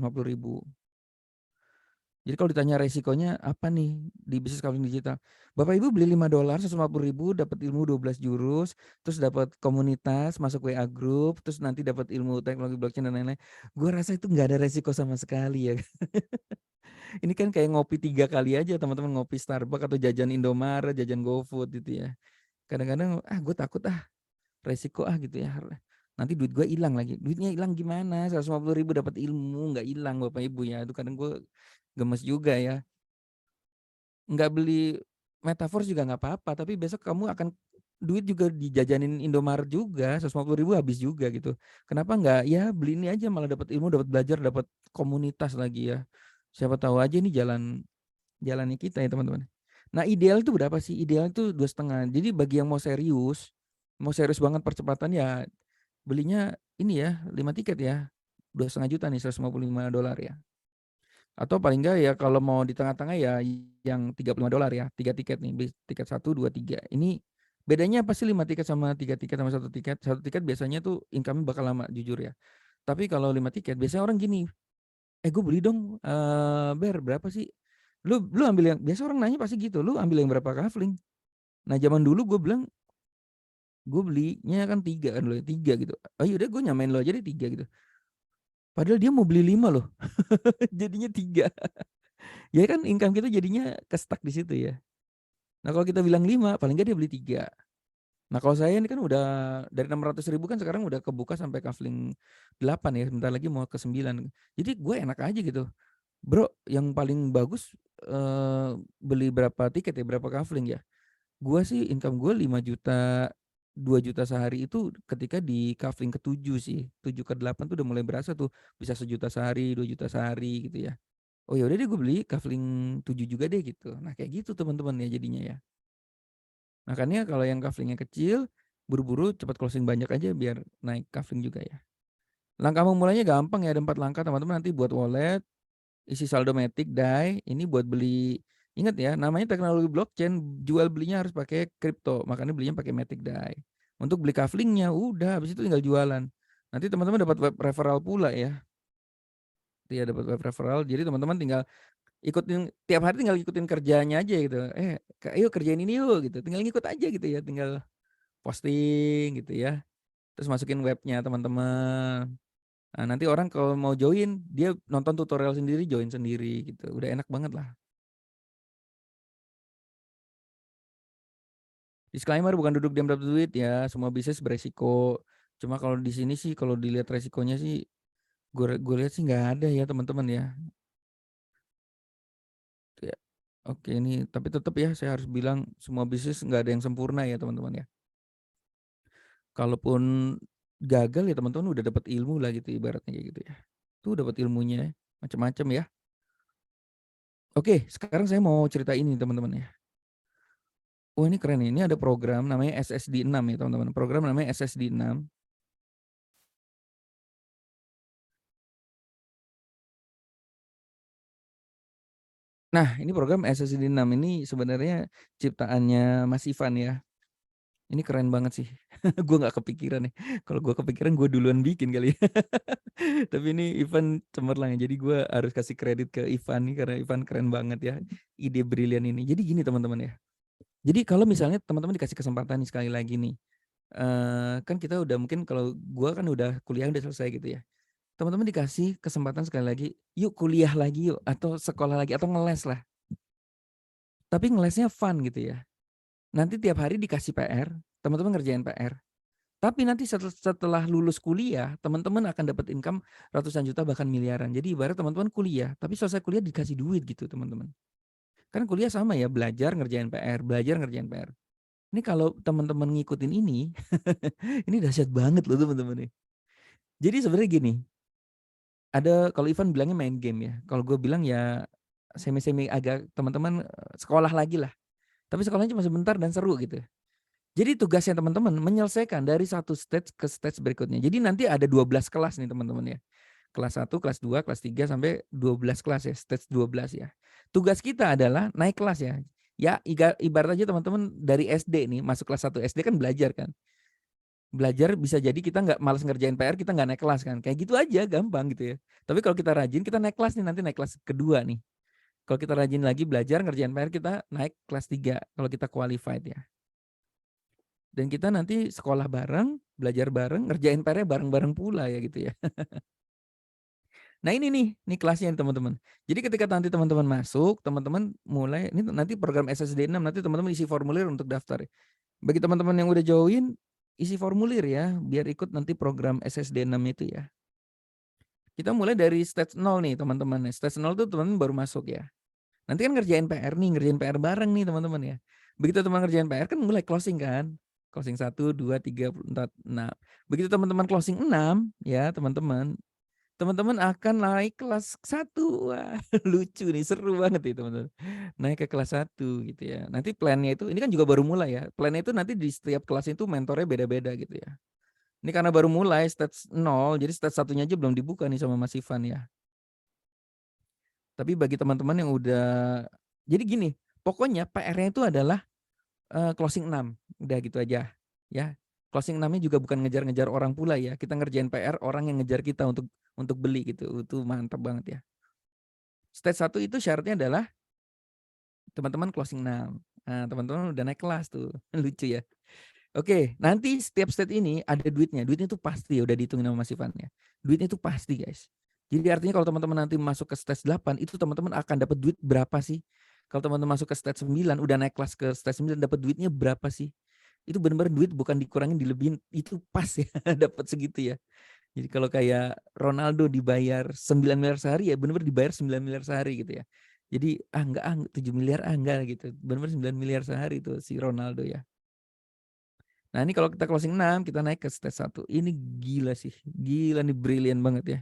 Jadi kalau ditanya resikonya apa nih di bisnis kafling digital? Bapak Ibu beli $5, 150.000, dapat ilmu 12 jurus, terus dapat komunitas, masuk WA group, terus nanti dapat ilmu teknologi blockchain dan lain-lain. Gue rasa itu nggak ada resiko sama sekali ya. Ini kan kayak ngopi 3 kali aja teman-teman, ngopi Starbucks atau jajan Indomaret, jajan GoFood gitu ya. Kadang-kadang gue takut resiko gitu ya. Nanti duit gue hilang lagi. Duitnya hilang gimana? 150.000 dapat ilmu nggak hilang Bapak Ibu ya. Itu kadang gue gemes juga ya. Nggak beli Metaverse juga nggak apa-apa, tapi besok kamu akan duit juga dijajanin Indomaret juga, 150.000 habis juga gitu. Kenapa nggak ya beli ini aja, malah dapat ilmu, dapat belajar, dapat komunitas lagi ya. Siapa tahu aja ini jalannya kita ya teman-teman. Nah ideal itu berapa sih? Ideal itu 2,5. Jadi bagi yang mau serius banget percepatan ya belinya ini ya 5 tiket ya. 2,5 juta nih, $155 ya. Atau paling enggak ya kalau mau di tengah-tengah ya yang $35 ya. 3 tiket nih, tiket 1, 2, 3. Ini bedanya apa sih 5 tiket sama 3 tiket sama 1 tiket? 1 tiket biasanya tuh income bakal lama jujur ya. Tapi kalau 5 tiket biasanya orang gini, gue beli dong, berapa sih? Lu ambil yang biasa orang nanya pasti gitu, lu ambil yang berapa kafling? Nah zaman dulu gue bilang, gue belinya kan 3 kan dulu ya, 3 gitu. Oh yaudah gue nyamain lo aja deh 3 gitu. Padahal dia mau beli 5 loh. Jadinya 3. Ya kan income kita jadinya ke-stuck di situ ya. Nah kalau kita bilang 5, paling nggak dia beli 3. Nah kalau saya ini kan udah dari 600.000 kan sekarang udah kebuka sampai kafling 8 ya, sebentar lagi mau ke 9. Jadi gue enak aja gitu. Bro, yang paling bagus beli berapa tiket ya, berapa kafling ya? Gua sih income gue 5 juta, 2 juta sehari itu ketika di kafling ke-7 sih. 7 ke 8 tuh udah mulai berasa tuh, bisa 1 juta sehari, 2 juta sehari gitu ya. Oh ya udah deh gue beli kafling 7 juga deh gitu. Nah kayak gitu teman-teman ya jadinya ya. Makanya kalau yang kaflingnya kecil, buru-buru cepat closing banyak aja biar naik kafling juga ya. Langkah memulainya gampang ya, ada 4 langkah teman-teman, nanti buat wallet, isi saldo Matic, DAI, ini buat beli, ingat ya namanya teknologi blockchain, jual belinya harus pakai kripto, makanya belinya pakai Matic DAI. Untuk beli kaflingnya udah, habis itu tinggal jualan. Nanti teman-teman dapat web referral pula ya. Iya dapat web referral, jadi teman-teman tinggal ikutin tiap hari, tinggal ikutin kerjanya aja gitu. Ayo kerjain ini yuk gitu. Tinggal ngikut aja gitu ya, tinggal posting gitu ya. Terus masukin webnya teman-teman. Nah, nanti orang kalau mau join, dia nonton tutorial sendiri, join sendiri gitu. Udah enak banget lah. Disclaimer, bukan duduk diam dapat duit ya, semua bisnis beresiko. Cuma kalau di sini sih kalau dilihat resikonya sih gue lihat sih nggak ada ya teman-teman ya. Ya. Oke ini tapi tetap ya saya harus bilang semua bisnis nggak ada yang sempurna ya teman-teman ya. Kalaupun gagal ya teman-teman udah dapat ilmu lah gitu ibaratnya kayak gitu ya. Tuh dapat ilmunya macam-macam ya. Oke, sekarang saya mau cerita ini teman-teman ya. Oh ini keren nih, ini ada program namanya SSD 6 ya teman-teman. Program namanya SSD 6. Nah, ini program SSD 6 ini sebenarnya ciptaannya Mas Ivan ya. Ini keren banget sih. Gue nggak kepikiran nih. Kalau gue kepikiran gue duluan bikin kali ya. Tapi ini Ivan cemerlang ya. Jadi gue harus kasih kredit ke Ivan nih karena Ivan keren banget ya. Ide brilian ini. Jadi gini teman-teman ya. Jadi kalau misalnya teman-teman dikasih kesempatan nih sekali lagi nih. Kan kita udah mungkin kalau gue kan udah kuliah udah selesai gitu ya. Teman-teman dikasih kesempatan sekali lagi, yuk kuliah lagi yuk, atau sekolah lagi, atau ngeles lah. Tapi ngelesnya fun gitu ya. Nanti tiap hari dikasih PR, teman-teman ngerjain PR. Tapi nanti setelah lulus kuliah, teman-teman akan dapat income ratusan juta bahkan miliaran. Jadi ibarat teman-teman kuliah, tapi selesai kuliah dikasih duit gitu teman-teman. Kan kuliah sama ya, belajar ngerjain PR, belajar ngerjain PR. Ini kalau teman-teman ngikutin ini, ini dahsyat banget loh teman-teman nih. Jadi sebenarnya gini, ada kalau Ivan bilangnya main game ya. Kalau gue bilang ya semi-semi agak teman-teman sekolah lagi lah. Tapi sekolahnya cuma sebentar dan seru gitu. Jadi tugasnya teman-teman menyelesaikan dari satu stage ke stage berikutnya. Jadi nanti ada 12 kelas nih teman-teman ya. Kelas 1, kelas 2, kelas 3 sampai 12 kelas ya, stage 12 ya. Tugas kita adalah naik kelas ya. Ya ibarat aja teman-teman dari SD nih, masuk kelas 1 SD kan belajar kan. Belajar bisa jadi kita nggak malas ngerjain PR, kita nggak naik kelas kan. Kayak gitu aja gampang gitu ya. Tapi kalau kita rajin, kita naik kelas nih, nanti naik kelas kedua nih. Kalau kita rajin lagi belajar ngerjain PR, kita naik kelas 3 kalau kita qualified ya. Dan kita nanti sekolah bareng, belajar bareng, ngerjain PR-nya bareng-bareng pula ya gitu ya. Nah ini nih kelasnya nih teman-teman. Jadi ketika nanti teman-teman masuk, teman-teman mulai, ini nanti program SSD 6, nanti teman-teman isi formulir untuk daftar. Bagi teman-teman yang udah join, isi formulir ya, biar ikut nanti program SSD 6 itu ya. Kita mulai dari stage 0 nih teman-teman. Stage 0 tuh teman-teman baru masuk ya. Nanti kan ngerjain PR nih, ngerjain PR bareng nih teman-teman ya. Begitu teman ngerjain PR kan mulai closing kan. Closing 1, 2, 3, 4, 6. Begitu teman-teman closing 6 ya teman-teman. teman-teman akan naik kelas 1. Wah, lucu nih, seru banget nih teman-teman. Naik ke kelas 1 gitu ya. Nanti plan-nya itu ini kan juga baru mulai ya. Plan-nya itu nanti di setiap kelas itu mentornya beda-beda gitu ya. Ini karena baru mulai stage 0, jadi stage 1-nya aja belum dibuka nih sama Mas Ivan ya. Tapi bagi teman-teman yang udah jadi gini, pokoknya PR-nya itu adalah closing 6, udah gitu aja ya. Closing 6-nya juga bukan ngejar-ngejar orang pula ya, kita ngerjain PR orang yang ngejar kita untuk beli gitu, itu mantap banget ya. Stage 1 itu syaratnya adalah teman-teman closing 6. Nah, teman-teman udah naik kelas tuh, lucu ya. Oke, nanti setiap stage ini ada duitnya tuh pasti udah dihitungin sama Mas Ivan ya. Duitnya itu pasti guys. Jadi artinya kalau teman-teman nanti masuk ke stage 8 itu teman-teman akan dapat duit berapa sih? Kalau teman-teman masuk ke stage 9 udah naik kelas ke stage 9 dapat duitnya berapa sih? Itu benar-benar duit bukan dikurangin dilebihin, itu pas ya dapat segitu ya. Jadi kalau kayak Ronaldo dibayar 9 miliar sehari ya benar-benar dibayar 9 miliar sehari gitu ya. Jadi enggak 7 miliar enggak gitu. Benar-benar 9 miliar sehari itu si Ronaldo ya. Nah, ini kalau kita closing 6, kita naik ke stage 1. Ini gila sih, gila nih brilian banget ya.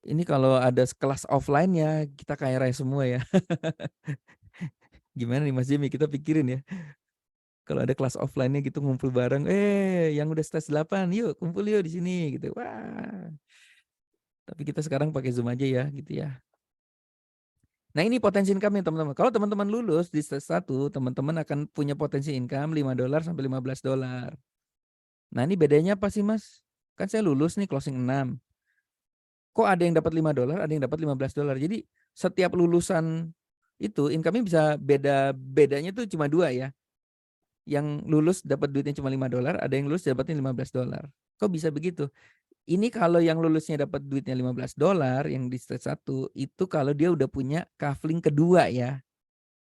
Ini kalau ada kelas offline-nya, kita kaya raya semua ya. Gimana nih Mas Jimmy, kita pikirin ya. Kalau ada kelas offline-nya gitu ngumpul bareng, yang udah stage 8, yuk kumpul yuk di sini gitu. Wah. Tapi kita sekarang pakai Zoom aja ya gitu ya. Nah, ini potensi income-nya teman-teman. Kalau teman-teman lulus di stage 1, teman-teman akan punya potensi income $5 sampai $15. Nah, ini bedanya apa sih, Mas? Kan saya lulus nih closing 6. Kok ada yang dapat $5, ada yang dapat $15. Jadi setiap lulusan itu income-nya bisa bedanya tuh cuma 2 ya. Yang lulus dapat duitnya cuma $5, ada yang lulus dapatnya $15. Kok bisa begitu? Ini kalau yang lulusnya dapat duitnya $15 yang di stage 1 itu kalau dia udah punya kafling kedua ya.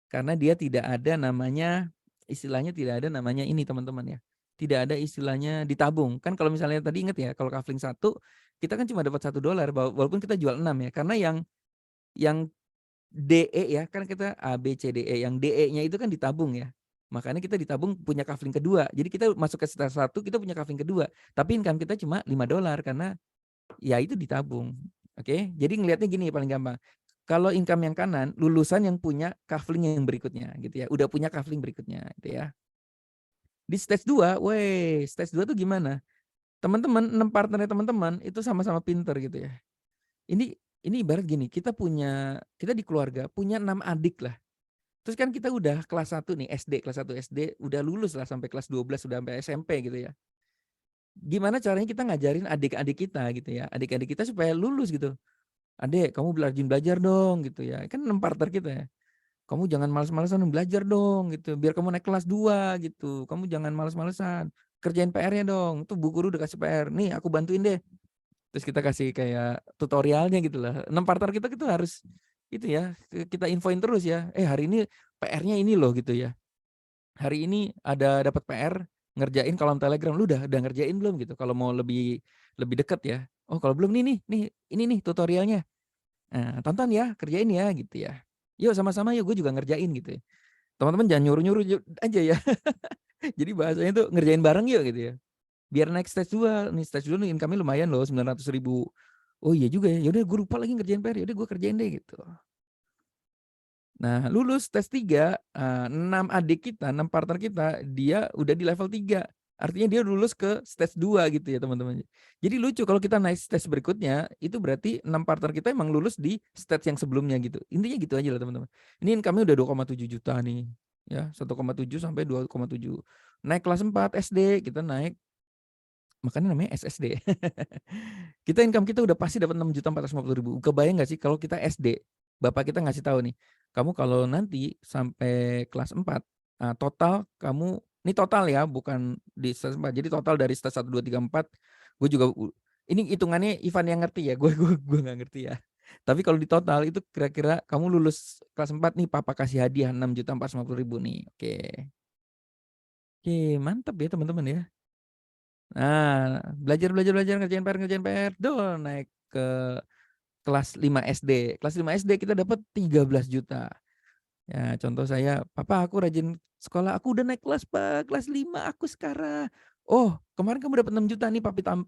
Karena dia tidak ada namanya istilahnya tidak ada namanya ini teman-teman ya. Tidak ada istilahnya ditabung. Kan kalau misalnya tadi ingat ya, kalau kafling 1 kita kan cuma dapat $1 walaupun kita jual 6 ya. Karena yang DE ya, kan kita A, B, C, D, E. Yang DE-nya itu kan ditabung ya. Makanya kita ditabung punya kafling kedua. Jadi kita masuk ke stage 1 kita punya kafling kedua. Tapi income kita cuma $5 karena ya itu ditabung. Oke, jadi ngelihatnya gini paling gampang. Kalau income yang kanan, lulusan yang punya kafling yang berikutnya gitu ya. Udah punya kafling berikutnya gitu ya. Di stage 2, stage 2 tuh gimana? Teman-teman, 6 partnernya teman-teman itu sama-sama pinter gitu ya. Ini ini ibarat gini, kita di keluarga punya 6 adik lah. Terus kan kita udah kelas 1 nih SD, kelas 1 SD udah lulus lah sampai kelas 12 udah sampai SMP gitu ya. Gimana caranya kita ngajarin adik-adik kita gitu ya. Adik-adik kita supaya lulus gitu. "Adek, kamu rajin belajar dong," gitu ya. Kan 6 partner kita ya. "Kamu jangan males-malesan belajar dong," gitu, "biar kamu naik kelas 2," gitu. "Kamu jangan males-malesan, kerjain PR-nya dong. Tuh bu guru udah kasih PR, nih aku bantuin deh." Terus kita kasih kayak tutorialnya gitu lah. 6 partner kita harus itu ya, kita infoin terus ya, "Hari ini PR-nya ini loh," gitu ya. "Hari ini ada dapat PR ngerjain kolom Telegram, lu udah ngerjain belum?" gitu. Kalau mau lebih lebih dekat ya. "Oh, kalau belum nih, ini nih tutorialnya. Nah, tonton ya, kerjain ya," gitu ya. "Yuk sama-sama yuk, gue juga ngerjain," gitu ya. Teman-teman jangan nyuruh-nyuruh aja ya. Jadi bahasanya tuh ngerjain bareng yuk gitu ya. Biar naik stage 2, nih stage 2 nih income-nya lumayan loh 900.000. Oh iya juga ya, yaudah gue lupa lagi ngerjain PR, yaudah gue kerjain deh gitu. Nah lulus stage 3, 6 adik kita, 6 partner kita, dia udah di level 3. Artinya dia lulus ke stage 2 gitu ya teman-teman. Jadi lucu kalau kita naik stage berikutnya, itu berarti 6 partner kita emang lulus di stage yang sebelumnya gitu. Intinya gitu aja lah teman-teman. Ini income-nya udah 2,7 juta nih. Ya, 1,7 sampai 2,7. Naik kelas 4 SD, kita naik, makanya namanya SSD. Kita income kita udah pasti dapat 6.450.000. Kebayang nggak sih kalau kita SD, bapak kita ngasih tahu nih, kamu kalau nanti sampai kelas 4, total kamu ini total ya, bukan di stage 4. Jadi total dari stage 1, 2, 3, 4, gue juga ini hitungannya Ivan yang ngerti ya, gue nggak ngerti ya. Tapi kalau di total itu kira-kira kamu lulus kelas 4 nih, papa kasih hadiah 6.450.000 nih. Oke. Oke, mantap ya teman-teman ya. Nah, belajar ngerjain PR, naik ke kelas 5 SD. Kelas 5 SD kita dapat 13 juta. Ya, contoh saya, "Papa aku rajin sekolah, aku udah naik kelas, Pak, kelas 5 aku sekarang." Oh, kemarin kamu dapat 6 juta nih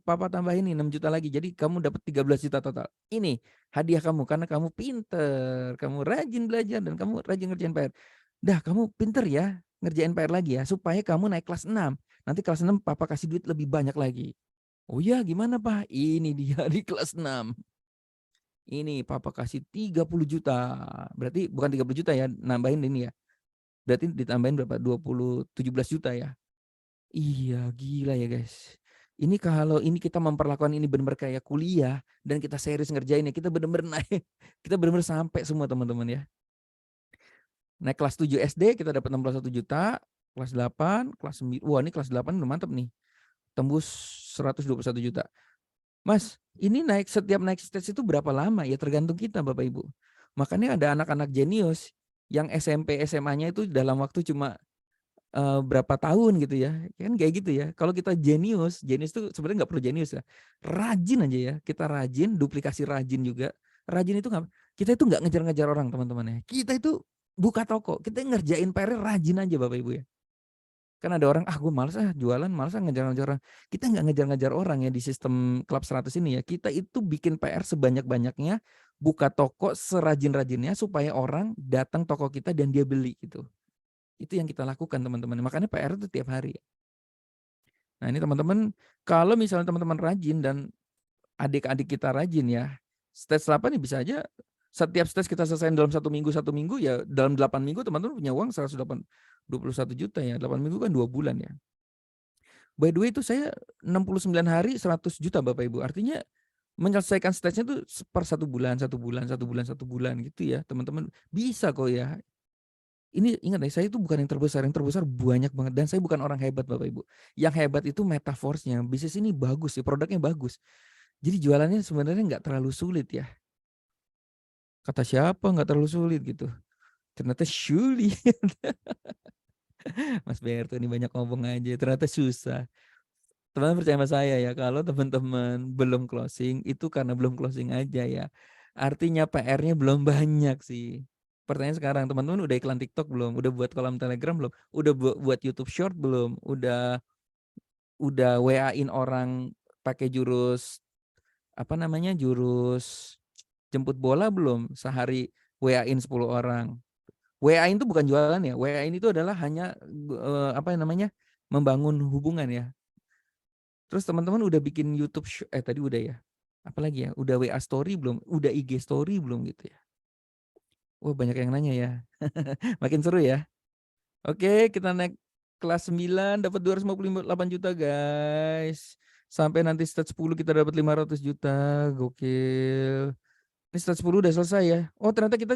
papa tambahin nih 6 juta lagi. Jadi kamu dapat 13 juta total. Ini hadiah kamu karena kamu pinter, kamu rajin belajar dan kamu rajin ngerjain PR. Dah kamu pinter ya ngerjain PR lagi ya supaya kamu naik kelas 6. Nanti kelas 6 papa kasih duit lebih banyak lagi. Oh ya gimana Pak? Ini dia di kelas 6. Ini papa kasih 30 juta. Berarti bukan 30 juta ya, nambahin ini ya. Berarti ditambahin berapa? 17 juta ya. Iya, gila ya guys. Ini kalau ini kita memperlakukan ini benar-benar kayak kuliah dan kita serius ngerjainnya, kita benar-benar naik, kita benar-benar sampai semua teman-teman ya. Naik kelas 7 SD kita dapat 61 juta, kelas 8, kelas 9, wah ini kelas 8 udah mantap nih. Tembus 121 juta. Mas, ini setiap naik stage itu berapa lama? Ya tergantung kita Bapak Ibu. Makanya ada anak-anak jenius yang SMP, SMA-nya itu dalam waktu cuma berapa tahun gitu ya, kan kayak gitu ya. Kalau kita jenius tuh sebenarnya nggak perlu jenius ya, rajin aja ya, kita rajin, duplikasi rajin juga. Rajin itu kita itu nggak ngejar-ngejar orang teman-teman ya, kita itu buka toko, kita ngerjain PR rajin aja Bapak Ibu ya. Kan ada orang, gue males jualan, males ngejar-ngejar orang. Kita nggak ngejar-ngejar orang ya di sistem Klub 100 ini ya, kita itu bikin PR sebanyak-banyaknya, buka toko serajin-rajinnya supaya orang datang toko kita dan dia beli gitu. Itu yang kita lakukan teman-teman, makanya PR itu tiap hari. Nah ini teman-teman, kalau misalnya teman-teman rajin dan adik-adik kita rajin ya, stage 8 nih bisa aja setiap stage kita selesai dalam 1 minggu ya dalam 8 minggu teman-teman punya uang 21 juta ya, 8 minggu kan 2 bulan ya. By the way itu saya 69 hari 100 juta Bapak Ibu, artinya menyelesaikan stage-nya tuh per 1 bulan, 1 bulan, 1 bulan, 1 bulan gitu ya teman-teman, bisa kok ya. Ini ingat ya, saya itu bukan yang terbesar banyak banget dan saya bukan orang hebat Bapak Ibu. Yang hebat itu metaforce-nya, bisnis ini bagus sih, produknya bagus. Jadi jualannya sebenarnya nggak terlalu sulit ya. Kata siapa nggak terlalu sulit gitu. Ternyata sulit. Mas Berto ini banyak ngomong aja, ternyata susah. Teman percaya sama saya ya, kalau teman-teman belum closing itu karena belum closing aja ya. Artinya PR-nya belum banyak sih. Pertanyaan sekarang, teman-teman udah iklan TikTok belum? Udah buat kolom Telegram belum? Udah buat YouTube Short belum? Udah WA-in orang pakai jurus apa namanya? Jurus jemput bola belum? Sehari WA-in 10 orang. WA-in itu bukan jualan ya. WA-in itu adalah hanya apa namanya? Membangun hubungan ya. Terus teman-teman udah bikin YouTube tadi udah ya. Apalagi ya? Udah WA story belum? Udah IG story belum gitu ya? Wah, banyak yang nanya ya. Makin seru ya. Oke, kita naik kelas 9 dapat 258 juta, guys. Sampai nanti stage 10 kita dapat 500 juta. Gokil. Ini stage 10 udah selesai ya. Oh, ternyata kita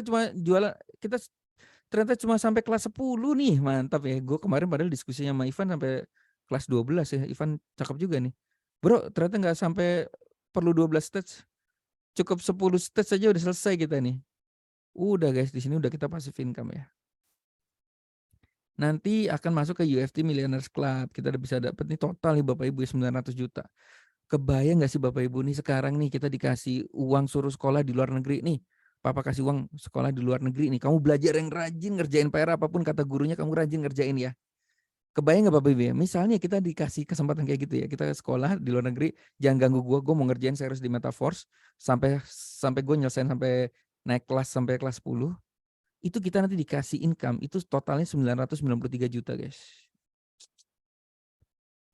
ternyata cuma sampai kelas 10 nih. Mantap ya. Gue kemarin padahal diskusinya sama Ivan sampai kelas 12 ya. Ivan cakep juga nih. Bro, ternyata nggak sampai perlu 12 stage. Cukup 10 stage saja udah selesai kita nih. Udah guys, di sini udah kita passive income ya. Nanti akan masuk ke UFT Millionaires Club. Kita udah bisa dapat nih total nih Bapak Ibu 900 juta. Kebayang nggak sih Bapak Ibu nih sekarang nih kita dikasih uang suruh sekolah di luar negeri nih. Papa kasih uang sekolah di luar negeri nih. Kamu belajar yang rajin ngerjain PR apapun kata gurunya kamu rajin ngerjain ya. Kebayang nggak Bapak Ibu ya? Misalnya kita dikasih kesempatan kayak gitu ya. Kita sekolah di luar negeri, jangan ganggu gue mau ngerjain serius di Metaforce sampai gue nyelesain sampai naik kelas sampai kelas 10. Itu kita nanti dikasih income itu totalnya 993 juta guys.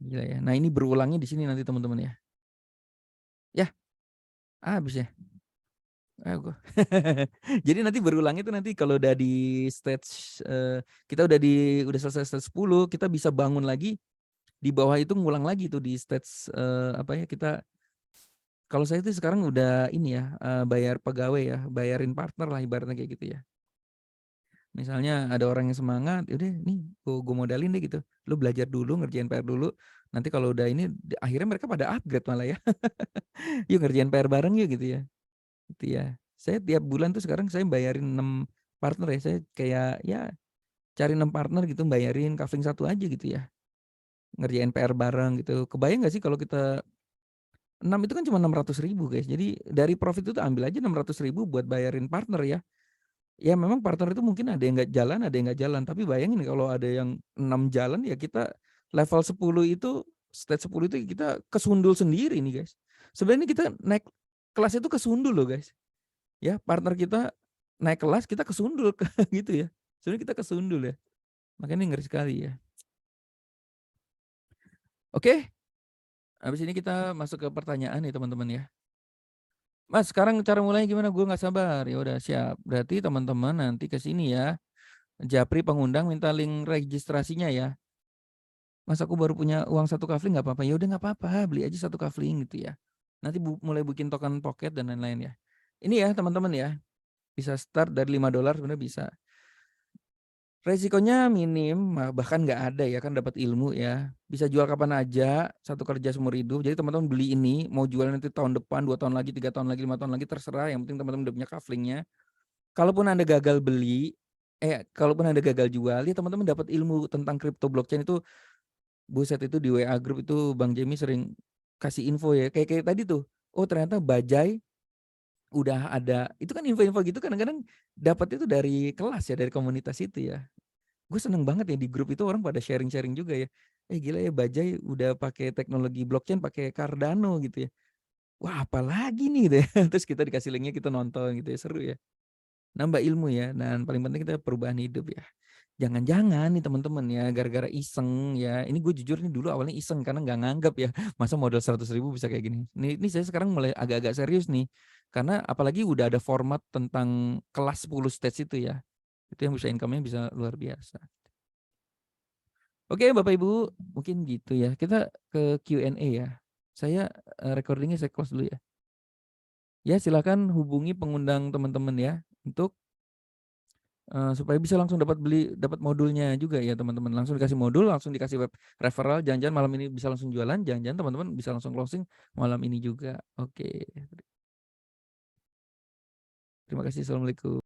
Gila ya. Nah ini berulangnya di sini nanti teman-teman ya. Ya, habis ya. Jadi nanti berulang itu nanti kalau udah di stage kita udah selesai stage 10, kita bisa bangun lagi di bawah itu ngulang lagi tuh di stage apa ya kita. Kalau saya itu sekarang udah ini ya bayar pegawai ya, bayarin partner lah ibaratnya kayak gitu ya. Misalnya ada orang yang semangat, udah nih gue modalin deh gitu. Lu belajar dulu, ngerjain PR dulu. Nanti kalau udah ini, akhirnya mereka pada upgrade malah ya. Yuk ngerjain PR bareng yuk gitu ya. Gitu ya. Saya tiap bulan tuh sekarang saya bayarin 6 partner ya. Saya kayak ya cari 6 partner gitu, bayarin kafling 1 aja gitu ya. Ngerjain PR bareng gitu. Kebayang gak sih kalau kita 6 itu kan cuma 600.000 guys. Jadi dari profit itu ambil aja 600.000 buat bayarin partner ya. Ya memang partner itu mungkin ada yang nggak jalan, ada yang nggak jalan. Tapi bayangin kalau ada yang 6 jalan ya kita level 10 itu stage 10 itu kita kesundul sendiri nih, guys. Sebenarnya kita naik kelas itu kesundul loh, guys. Ya, partner kita naik kelas, kita kesundul gitu ya. Sebenarnya kita kesundul ya. Makanya ngeri sekali ya. Oke, habis ini kita masuk ke pertanyaan nih teman-teman ya. Mas, sekarang cara mulainya gimana? Gue nggak sabar. Ya udah siap. Berarti teman-teman nanti ke sini ya. Japri pengundang minta link registrasinya ya. Mas aku baru punya uang 1 kafling nggak apa-apa? Ya udah nggak apa-apa, beli aja 1 kafling gitu ya. Nanti mulai bikin token pocket dan lain-lain ya. Ini ya teman-teman ya. Bisa start dari $5 sebenarnya bisa. Resikonya minim, bahkan nggak ada ya kan dapat ilmu ya. Bisa jual kapan aja, satu kerja seumur hidup. Jadi teman-teman beli ini, mau jual nanti tahun depan, 2 tahun lagi, 3 tahun lagi, 5 tahun lagi terserah. Yang penting teman-teman udah punya kaflingnya. Kalaupun Anda gagal beli, kalaupun Anda gagal jual, ya teman-teman dapat ilmu tentang crypto blockchain itu, buset itu di WA group itu Bang Jemi sering kasih info ya. Kayak tadi tuh, oh ternyata Bajai udah ada. Itu kan info-info gitu kadang-kadang dapat itu dari kelas ya, dari komunitas itu ya. Gue seneng banget ya di grup itu orang pada sharing-sharing juga ya. Gila ya Bajai udah pakai teknologi blockchain, pakai Cardano gitu ya. Wah apalagi nih gitu ya. Terus kita dikasih linknya, kita nonton gitu ya, seru ya. Nambah ilmu ya, dan paling penting kita perubahan hidup ya. Jangan-jangan nih teman-teman ya, gara-gara iseng ya. Ini gue jujur nih dulu awalnya iseng karena nggak nganggap ya. Masa modal 100.000 bisa kayak gini. Ini saya sekarang mulai agak-agak serius nih. Karena apalagi udah ada format tentang kelas 10 stage itu ya. Itu yang bisa income-nya bisa luar biasa. Oke Bapak Ibu, mungkin gitu ya. Kita ke Q&A ya. Saya recordingnya saya close dulu ya. Ya silakan hubungi pengundang teman-teman ya untuk supaya bisa langsung dapat modulnya juga ya teman-teman. Langsung dikasih modul, langsung dikasih web referral. Jangan-jangan malam ini bisa langsung jualan. Jangan-jangan teman-teman bisa langsung closing malam ini juga. Oke. Terima kasih. Assalamualaikum.